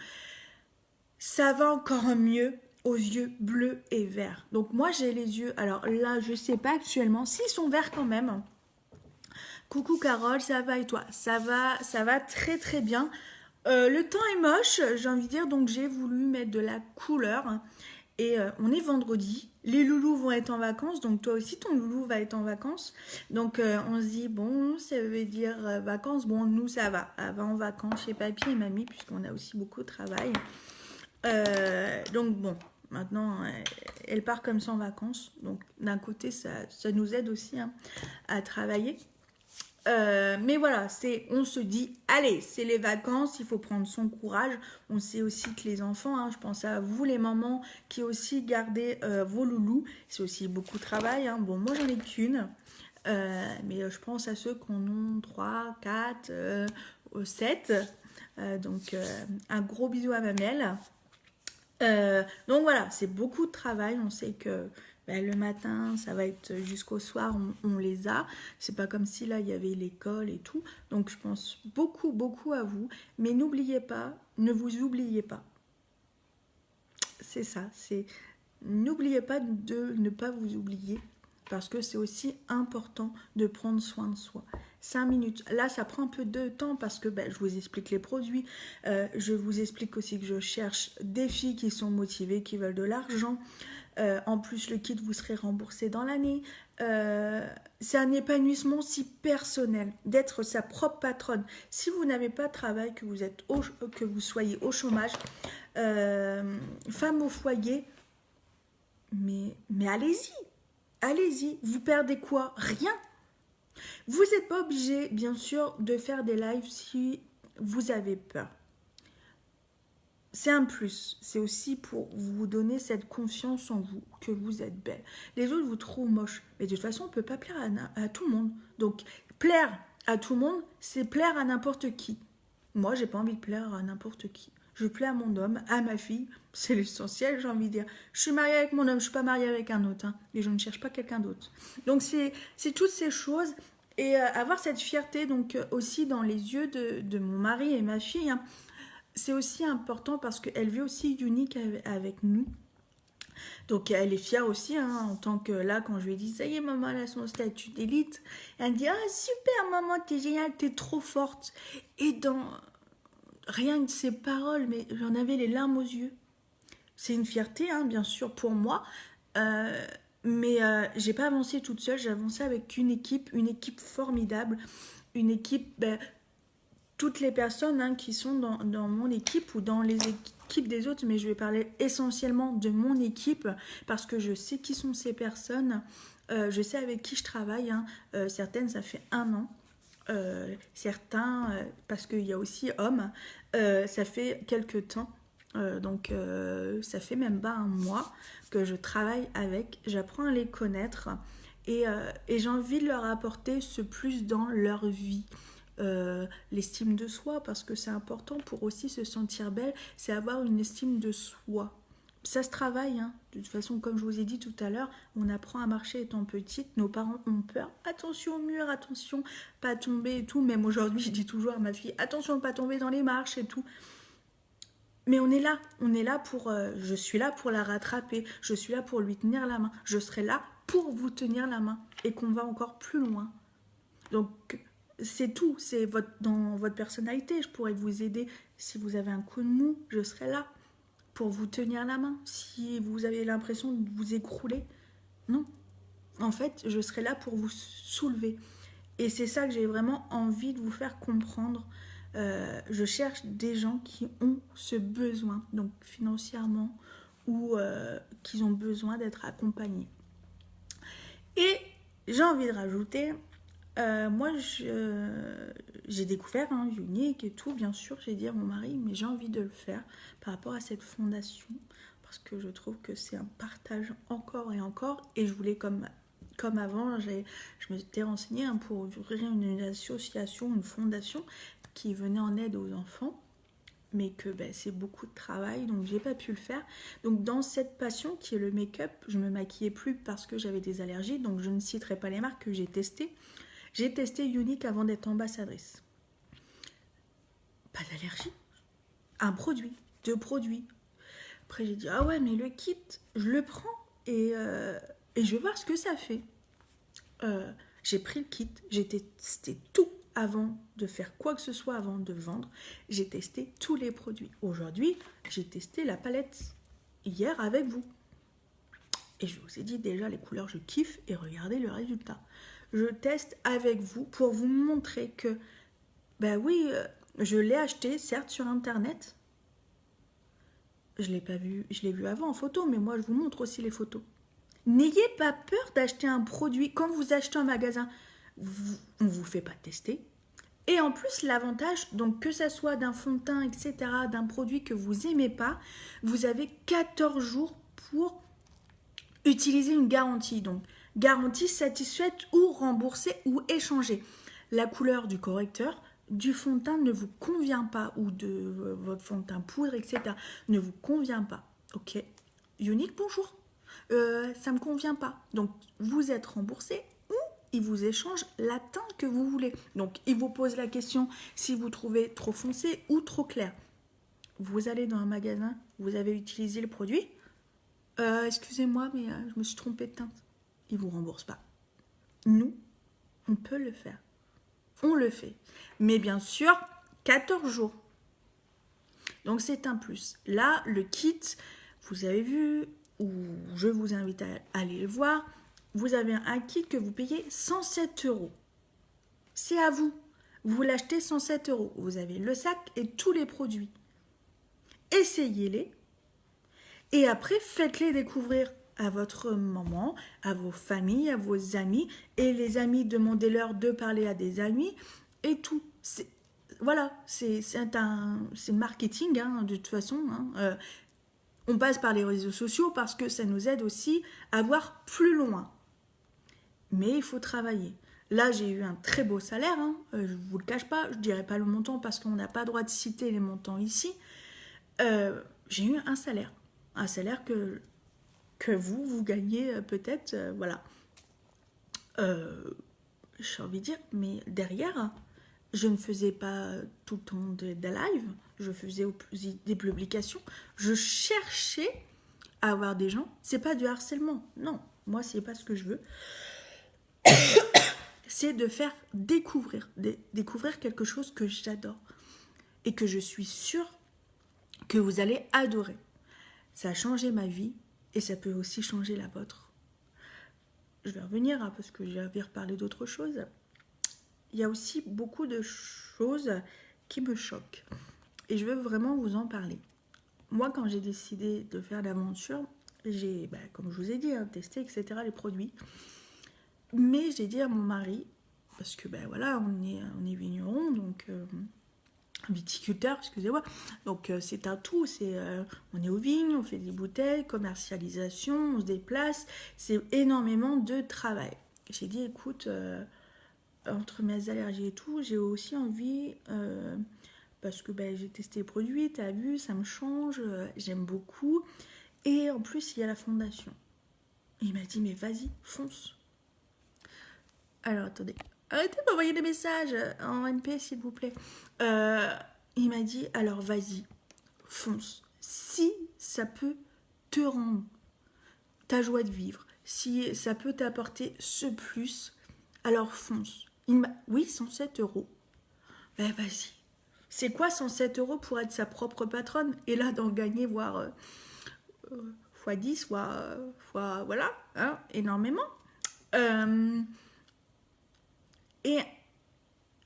Ça va encore mieux aux yeux bleus et verts. Donc moi, j'ai les yeux, alors là, je sais pas actuellement, s'ils sont verts quand même. Coucou Carole, ça va et toi? Ça va très très bien. Le temps est moche, j'ai envie de dire, donc j'ai voulu mettre de la couleur. Et on est vendredi, les loulous vont être en vacances, donc toi aussi ton loulou va être en vacances. Donc on se dit, bon, ça veut dire vacances, bon, nous ça va. Elle va en vacances chez papy et mamie, puisqu'on a aussi beaucoup de travail. Donc bon, maintenant elle part comme ça en vacances. Donc d'un côté, ça nous aide aussi à travailler. Mais voilà, on se dit, allez, c'est les vacances, il faut prendre son courage. On sait aussi que les enfants, je pense à vous les mamans qui aussi gardez vos loulous, c'est aussi beaucoup de travail. Bon, moi j'en ai qu'une, mais je pense à ceux qui en ont 3, 4, 7. Donc un gros bisou à Mamelle. Donc voilà, c'est beaucoup de travail. On sait que le matin, ça va être jusqu'au soir, on les a. C'est pas comme si là, il y avait l'école et tout. Donc je pense beaucoup, beaucoup à vous. Mais n'oubliez pas, ne vous oubliez pas. C'est ça, n'oubliez pas de ne pas vous oublier. Parce que c'est aussi important de prendre soin de soi. 5 minutes. Là, ça prend un peu de temps parce que je vous explique les produits. Je vous explique aussi que je cherche des filles qui sont motivées, qui veulent de l'argent. En plus, le kit, vous serez remboursé dans l'année. C'est un épanouissement si personnel d'être sa propre patronne. Si vous n'avez pas de travail, que vous soyez au chômage, femme au foyer, mais allez-y, allez-y. Vous perdez quoi? Rien. Vous n'êtes pas obligé, bien sûr, de faire des lives si vous avez peur. C'est un plus. C'est aussi pour vous donner cette confiance en vous, que vous êtes belle. Les autres vous trouvent moche. Mais de toute façon, on ne peut pas plaire à tout le monde. Donc, plaire à tout le monde, c'est plaire à n'importe qui. Moi, j'ai pas envie de plaire à n'importe qui. Je plais à mon homme, à ma fille. C'est l'essentiel, j'ai envie de dire. Je suis mariée avec mon homme, je suis pas mariée avec un autre. Hein, et je ne cherche pas quelqu'un d'autre. Donc, c'est toutes ces choses. Et avoir cette fierté, donc aussi dans les yeux de mon mari et ma fille, hein, c'est aussi important parce qu'elle vit aussi unique avec nous. Donc elle est fière aussi, hein, en tant que là, quand je lui ai dit, ça y est, maman, elle a son statut d'élite. Elle me dit, ah super, maman, t'es géniale, t'es trop forte. Et dans rien que ses paroles, mais j'en avais les larmes aux yeux. C'est une fierté, hein, bien sûr, pour moi. Mais j'ai pas avancé toute seule, j'ai avancé avec une équipe formidable, une équipe... toutes les personnes, hein, qui sont dans mon équipe ou dans les équipes des autres, mais je vais parler essentiellement de mon équipe parce que je sais qui sont ces personnes, je sais avec qui je travaille, hein. Certaines ça fait 1 an, certains, parce qu'il y a aussi hommes, ça fait quelques temps, donc ça fait même pas 1 mois que je travaille avec, j'apprends à les connaître et j'ai envie de leur apporter ce plus dans leur vie. L'estime de soi, parce que c'est important pour aussi se sentir belle, c'est avoir une estime de soi. Ça se travaille, hein. De toute façon, comme je vous ai dit tout à l'heure, on apprend à marcher étant petite, nos parents ont peur, attention au mur, attention, pas tomber et tout, même aujourd'hui je dis toujours à ma fille, attention de pas tomber dans les marches et tout. Mais on est là pour, je suis là pour la rattraper, je suis là pour lui tenir la main, je serai là pour vous tenir la main, et qu'on va encore plus loin. Donc, c'est tout, c'est dans votre personnalité. Je pourrais vous aider si vous avez un coup de mou, je serai là pour vous tenir la main. Si vous avez l'impression de vous écrouler, non. En fait, je serai là pour vous soulever. Et c'est ça que j'ai vraiment envie de vous faire comprendre. Je cherche des gens qui ont ce besoin, donc financièrement, ou qui ont besoin d'être accompagnés. Et j'ai envie de rajouter... moi, j'ai découvert, hein, Unique et tout, bien sûr, j'ai dit à mon mari, mais j'ai envie de le faire par rapport à cette fondation, parce que je trouve que c'est un partage encore et encore, et je voulais, comme avant, je m'étais renseignée, hein, pour ouvrir une association, une fondation qui venait en aide aux enfants, mais que c'est beaucoup de travail, donc j'ai pas pu le faire. Donc dans cette passion qui est le make-up, je me maquillais plus parce que j'avais des allergies, donc je ne citerai pas les marques que j'ai testées. J'ai testé Unique avant d'être ambassadrice. Pas d'allergie. 1 produit, 2 produits. Après j'ai dit, ah ouais, mais le kit, je le prends et je vais voir ce que ça fait. J'ai pris le kit, j'ai testé tout avant de faire quoi que ce soit, avant de vendre. J'ai testé tous les produits. Aujourd'hui, j'ai testé la palette hier avec vous. Et je vous ai dit déjà les couleurs, je kiffe, et regardez le résultat. Je teste avec vous pour vous montrer que, oui, je l'ai acheté, certes, sur Internet. Je l'ai pas vu, je l'ai vu avant en photo, mais moi, je vous montre aussi les photos. N'ayez pas peur d'acheter un produit. Quand vous achetez un magasin, on ne vous fait pas tester. Et en plus, l'avantage, donc que ça soit d'un fond de teint, etc., d'un produit que vous n'aimez pas, vous avez 14 jours pour utiliser une garantie. Donc, garantie satisfaite ou remboursée ou échangée. La couleur du correcteur, du fond de teint ne vous convient pas, ou de votre fond de teint poudre, etc., ne vous convient pas. Ok, Unique, bonjour. Ça ne me convient pas. Donc, vous êtes remboursé, ou il vous échange la teinte que vous voulez. Donc, il vous pose la question si vous trouvez trop foncé ou trop clair. Vous allez dans un magasin, vous avez utilisé le produit. Excusez-moi, mais je me suis trompée de teinte. Ils ne vous remboursent pas. Nous, on peut le faire. On le fait. Mais bien sûr, 14 jours. Donc, c'est un plus. Là, le kit, vous avez vu, où je vous invite à aller le voir, vous avez un kit que vous payez 107 euros. C'est à vous. Vous l'achetez 107 euros. Vous avez le sac et tous les produits. Essayez-les. Et après, faites-les découvrir à votre maman, à vos familles, à vos amis. Et les amis, demandez-leur de parler à des amis. Et tout. Voilà, c'est marketing, hein, de toute façon. Hein. On passe par les réseaux sociaux parce que ça nous aide aussi à voir plus loin. Mais il faut travailler. Là, j'ai eu un très beau salaire, hein. Je ne vous le cache pas, je ne dirai pas le montant parce qu'on n'a pas le droit de citer les montants ici. J'ai eu un salaire que vous gagnez peut-être, voilà. J'ai envie de dire, mais derrière, je ne faisais pas tout le temps des lives, je faisais des publications, je cherchais à avoir des gens, c'est pas du harcèlement, non, moi c'est pas ce que je veux. C'est de faire découvrir quelque chose que j'adore et que je suis sûre que vous allez adorer. Ça a changé ma vie et ça peut aussi changer la vôtre. Je vais revenir parce que j'avais reparlé d'autres choses. Il y a aussi beaucoup de choses qui me choquent et je veux vraiment vous en parler. Moi, quand j'ai décidé de faire l'aventure, j'ai, comme je vous ai dit, testé, etc., les produits. Mais j'ai dit à mon mari, parce que voilà, on est vigneron, donc viticulteur, excusez-moi, donc c'est un tout, on est aux vignes, on fait des bouteilles, commercialisation, on se déplace, c'est énormément de travail. J'ai dit, écoute, entre mes allergies et tout, j'ai aussi envie, parce que j'ai testé les produits, t'as vu, ça me change, j'aime beaucoup, et en plus il y a la fondation. Il m'a dit, mais vas-y, fonce. Alors, attendez. Arrêtez de m'envoyer des messages en MP, s'il vous plaît. Il m'a dit, alors vas-y, fonce. Si ça peut te rendre ta joie de vivre, si ça peut t'apporter ce plus, alors fonce. Oui, 107 euros. Vas-y. C'est quoi 107 euros pour être sa propre patronne et là d'en gagner, voire fois 10, fois voilà, hein, énormément. Et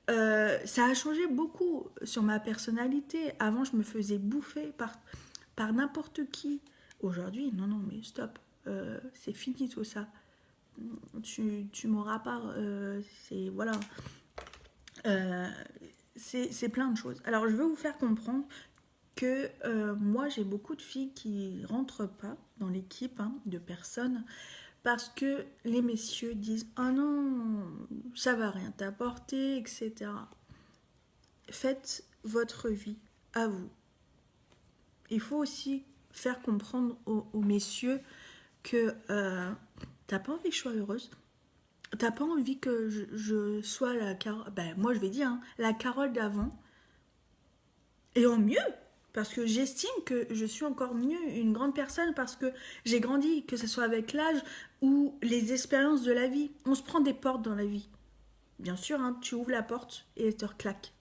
ça a changé beaucoup sur ma personnalité. Avant, je me faisais bouffer par n'importe qui. Aujourd'hui, non, mais stop. C'est fini tout ça. Tu m'auras pas. Voilà. C'est plein de choses. Alors, je veux vous faire comprendre que moi, j'ai beaucoup de filles qui rentrent pas dans l'équipe de personnes parce que les messieurs disent « Oh non, ça va rien t'apporter, etc. » Faites votre vie à vous. Il faut aussi faire comprendre aux messieurs que t'as pas envie que je sois heureuse, t'as pas envie que je sois la Carole, moi je vais dire, la Carole d'avant, et en mieux, parce que j'estime que je suis encore mieux une grande personne parce que j'ai grandi, que ce soit avec l'âge ou les expériences de la vie. On se prend des portes dans la vie. Bien sûr, tu ouvres la porte et elle te reclaque.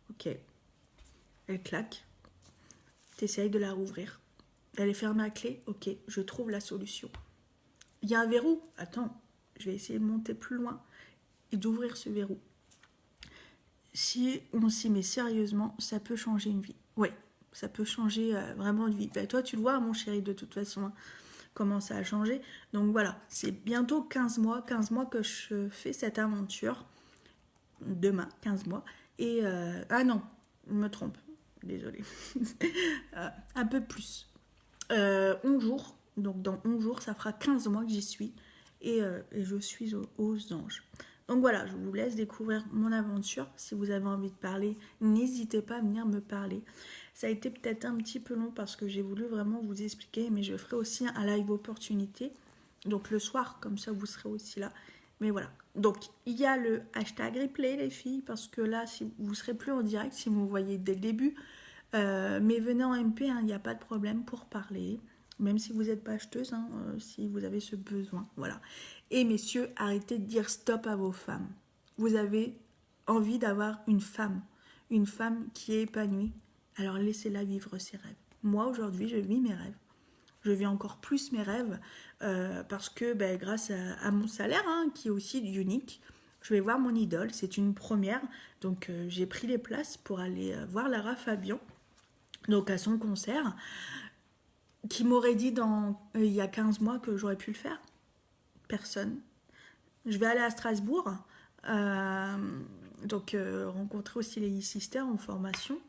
Ok. Elle claque. T'essayes de la rouvrir. Elle est fermée à clé. Ok, je trouve la solution. Il y a un verrou. Attends, je vais essayer de monter plus loin et d'ouvrir ce verrou. Si on s'y met sérieusement, ça peut changer une vie. Oui, ça peut changer vraiment de vie. Toi, tu le vois, mon chéri, de toute façon, comment ça a changé. Donc voilà, c'est bientôt 15 mois que je fais cette aventure. Demain, 15 mois. Et, ah non, je me trompe. Désolée. Un peu plus. 11 jours. Donc dans 11 jours, ça fera 15 mois que j'y suis. Et je suis aux anges. Donc voilà, je vous laisse découvrir mon aventure. Si vous avez envie de parler, n'hésitez pas à venir me parler. Ça a été peut-être un petit peu long parce que j'ai voulu vraiment vous expliquer, mais je ferai aussi un live opportunité. Donc le soir, comme ça vous serez aussi là. Mais voilà. Donc il y a le hashtag replay les filles, parce que là, si vous ne serez plus en direct, si vous me voyez dès le début. Mais venez en MP, il n'y a pas de problème pour parler. Même si vous n'êtes pas acheteuse, si vous avez ce besoin. Voilà. Et messieurs, arrêtez de dire stop à vos femmes. Vous avez envie d'avoir une femme qui est épanouie. Alors laissez-la vivre ses rêves. Moi, aujourd'hui, je vis mes rêves. je vis encore plus mes rêves parce que grâce à mon salaire, hein, qui est aussi unique, je vais voir mon idole. C'est une première. Donc, j'ai pris les places pour aller voir Lara Fabian, donc à son concert, qui m'aurait dit il y a 15 mois que j'aurais pu le faire. Personne. Je vais aller à Strasbourg, donc rencontrer aussi les e-sisters en formation,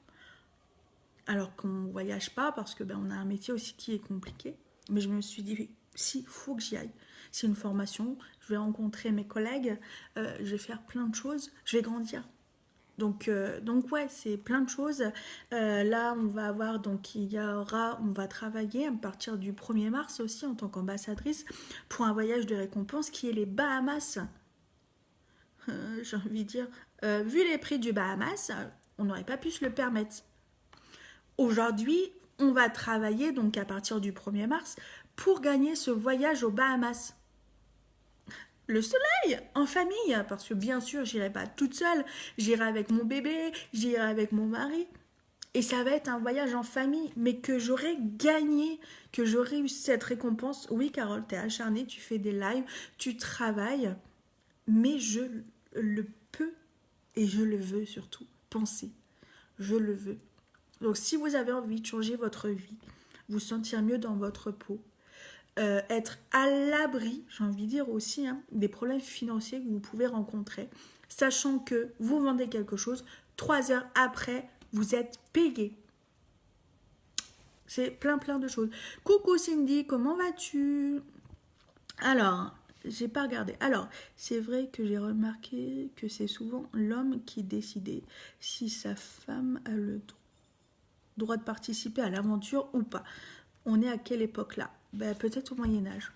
alors qu'on ne voyage pas parce que on a un métier aussi qui est compliqué. Mais je me suis dit, si, il faut que j'y aille. C'est une formation, je vais rencontrer mes collègues, je vais faire plein de choses, je vais grandir. Donc ouais, c'est plein de choses. Là, on va avoir, on va travailler à partir du 1er mars aussi en tant qu'ambassadrice pour un voyage de récompense qui est les Bahamas. J'ai envie de dire, vu les prix du Bahamas, on n'aurait pas pu se le permettre. Aujourd'hui, on va travailler donc à partir du 1er mars pour gagner ce voyage aux Bahamas. Le soleil, en famille, parce que bien sûr, j'irai pas toute seule, j'irai avec mon bébé, j'irai avec mon mari. Et ça va être un voyage en famille, mais que j'aurai gagné, que j'aurai eu cette récompense. Oui, Carole, t'es acharnée, tu fais des lives, tu travailles, mais je le peux et je le veux surtout. Pensez, je le veux. Donc si vous avez envie de changer votre vie, vous sentir mieux dans votre peau, être à l'abri, j'ai envie de dire aussi, hein, des problèmes financiers que vous pouvez rencontrer, sachant que vous vendez quelque chose, 3 heures après, vous êtes payé. C'est plein de choses. Coucou Cindy, comment vas-tu? Alors, j'ai pas regardé. Alors, c'est vrai que j'ai remarqué que c'est souvent l'homme qui décidait si sa femme a le droit de participer à l'aventure ou pas. On est à quelle époque là? Peut-être au Moyen-Âge.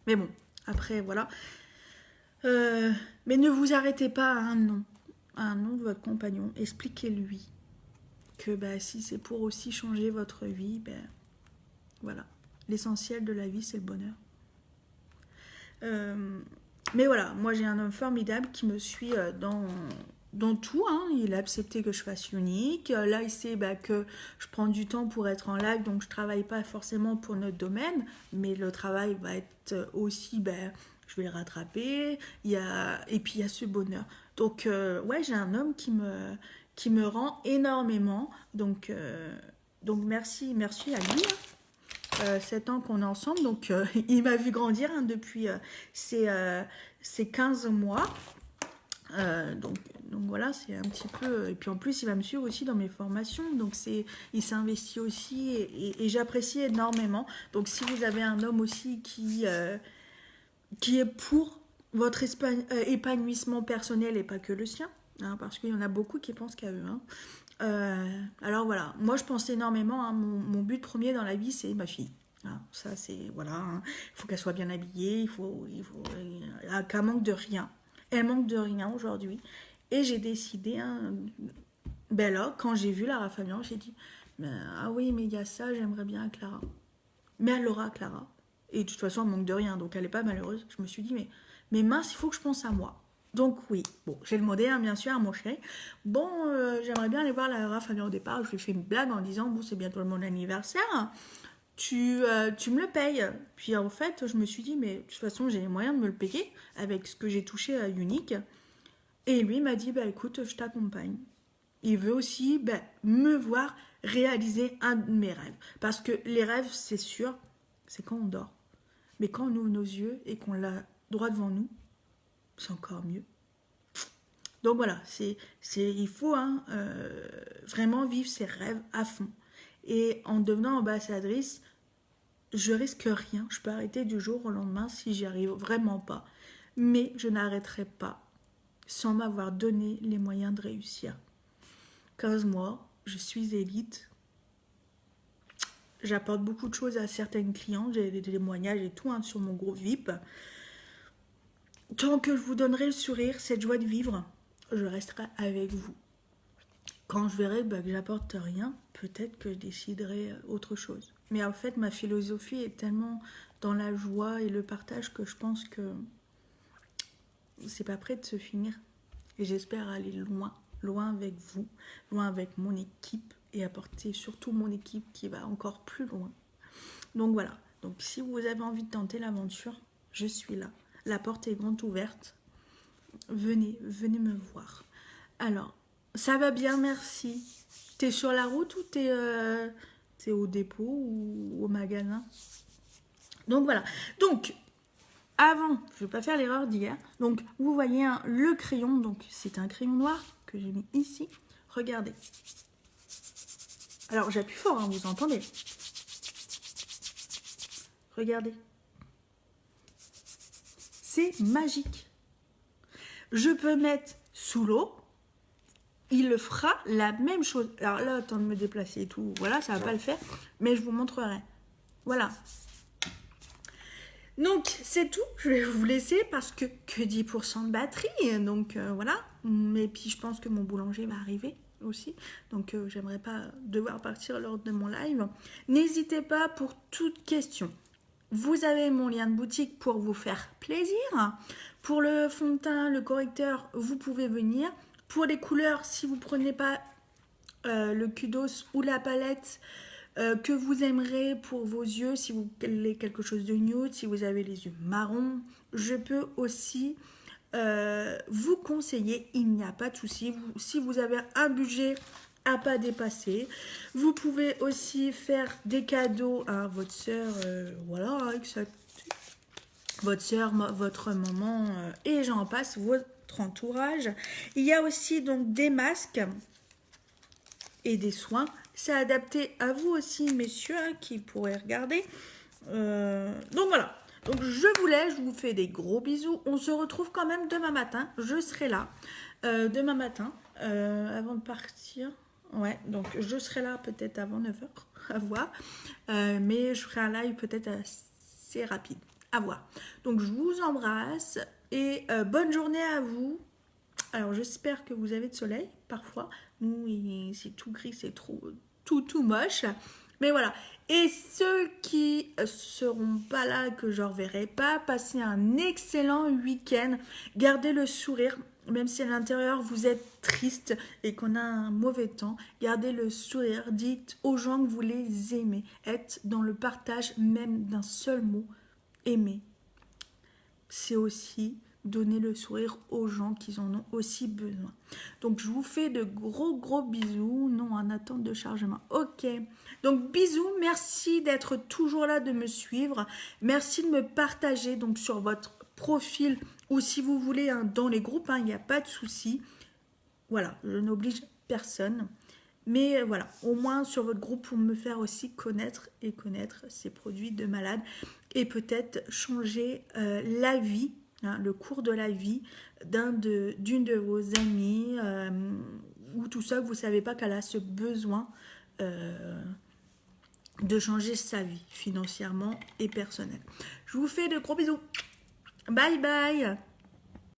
Mais bon, après, voilà. Mais ne vous arrêtez pas à un nom de votre compagnon. Expliquez-lui que si c'est pour aussi changer votre vie, voilà. L'essentiel de la vie, c'est le bonheur. Mais voilà, moi j'ai un homme formidable qui me suit dans tout, hein. Il a accepté que je fasse unique. Là, il sait que je prends du temps pour être en live, donc je travaille pas forcément pour notre domaine, mais le travail va être aussi, je vais le rattraper. Et puis il y a ce bonheur. Donc ouais, j'ai un homme qui me rend énormément. Donc merci à lui. 7 ans qu'on est ensemble, donc il m'a vu grandir depuis ces 15 mois. Donc voilà, c'est un petit peu. Et puis en plus, il va me suivre aussi dans mes formations. Donc il s'investit aussi et j'apprécie énormément. Donc si vous avez un homme aussi qui est pour votre épanouissement personnel et pas que le sien, hein, parce qu'il y en a beaucoup qui pensent qu'à eux. Hein. Alors voilà, moi je pense énormément. Hein, mon but premier dans la vie, c'est ma fille. Hein, ça c'est voilà. Hein, il faut qu'elle soit bien habillée. Il faut qu'elle manque de rien. Elle manque de rien aujourd'hui. Et j'ai décidé, hein, là, quand j'ai vu Lara Fabian, j'ai dit ah oui, mais il y a ça, j'aimerais bien Clara. Mais elle l'aura, Clara. Et de toute façon, elle manque de rien, donc elle n'est pas malheureuse. Je me suis dit, mais mince, il faut que je pense à moi. Donc oui, bon, j'ai demandé, hein, bien sûr, à mon chéri. Bon, j'aimerais bien aller voir Lara Fabian au départ. Je lui ai fait une blague en disant, bon, c'est bientôt mon anniversaire. Tu me le payes. Puis en fait, je me suis dit, mais de toute façon, j'ai les moyens de me le payer avec ce que j'ai touché à Unique. Et lui m'a dit, écoute, je t'accompagne. Il veut aussi me voir réaliser un de mes rêves. Parce que les rêves, c'est sûr, c'est quand on dort. Mais quand on ouvre nos yeux et qu'on l'a droit devant nous, c'est encore mieux. Donc voilà, il faut vraiment vivre ses rêves à fond. Et en devenant ambassadrice, je risque rien. Je peux arrêter du jour au lendemain si j'y arrive vraiment pas. Mais je n'arrêterai pas sans m'avoir donné les moyens de réussir. 15 mois, je suis élite. J'apporte beaucoup de choses à certaines clientes. J'ai des témoignages et tout sur mon groupe VIP. Tant que je vous donnerai le sourire, cette joie de vivre, je resterai avec vous. Quand je verrai que j'apporte rien, peut-être que je déciderai autre chose. Mais en fait, ma philosophie est tellement dans la joie et le partage que je pense que c'est pas prêt de se finir. Et j'espère aller loin avec vous, loin avec mon équipe et apporter surtout mon équipe qui va encore plus loin. Donc voilà. Donc si vous avez envie de tenter l'aventure, je suis là. La porte est grande ouverte. Venez me voir. Alors, ça va bien, merci. T'es sur la route ou t'es au dépôt ou au magasin? Donc voilà. Donc, avant, je ne vais pas faire l'erreur d'hier. Donc, vous voyez le crayon. Donc, c'est un crayon noir que j'ai mis ici. Regardez. Alors, j'appuie fort, hein, vous entendez. Regardez. C'est magique. Je peux mettre sous l'eau. Il le fera la même chose. Alors là, attends de me déplacer et tout. Voilà, ça va pas le faire. Mais je vous montrerai. Voilà. Donc, c'est tout. Je vais vous laisser parce que 10% de batterie. Donc, voilà. Et puis, je pense que mon boulanger va arriver aussi. Donc, j'aimerais pas devoir partir lors de mon live. N'hésitez pas pour toute question. Vous avez mon lien de boutique pour vous faire plaisir. Pour le fond de teint, le correcteur, vous pouvez venir. Pour les couleurs, si vous ne prenez pas le kudos ou la palette que vous aimerez pour vos yeux, si vous voulez quelque chose de nude, si vous avez les yeux marrons, je peux aussi vous conseiller, il n'y a pas de souci. Si vous avez un budget à pas dépasser, vous pouvez aussi faire des cadeaux à votre soeur, voilà, avec votre soeur, votre maman, et j'en passe, votre entourage. Il y a aussi donc des masques et des soins. C'est adapté à vous aussi, messieurs, hein, qui pourraient regarder. Donc voilà. Donc je vous laisse, je vous fais des gros bisous. On se retrouve quand même demain matin. Je serai là demain matin avant de partir. Ouais, donc je serai là peut-être avant 9h, à voir. Mais je ferai un live peut-être assez rapide, à voir. Donc je vous embrasse et bonne journée à vous. Alors j'espère que vous avez de soleil parfois. Nous, c'est tout gris, c'est tout moche. Mais voilà. Et ceux qui seront pas là, que je ne reverrai pas, passez un excellent week-end. Gardez le sourire. Même si à l'intérieur vous êtes triste et qu'on a un mauvais temps, gardez le sourire. Dites aux gens que vous les aimez. Être dans le partage même d'un seul mot. Aimer. C'est aussi donner le sourire aux gens qui en ont aussi besoin. Donc je vous fais de gros bisous. Non, en attente de chargement. Ok. Donc bisous. Merci d'être toujours là, de me suivre. Merci de me partager donc sur votre profil ou si vous voulez dans les groupes. Il n'y a pas de souci. Voilà, je n'oblige personne. Mais voilà, au moins sur votre groupe pour me faire aussi connaître ces produits de malade et peut-être changer la vie, le cours de la vie d'une de vos amies ou tout ça que vous ne savez pas qu'elle a ce besoin de changer sa vie financièrement et personnelle. Je vous fais de gros bisous. Bye bye.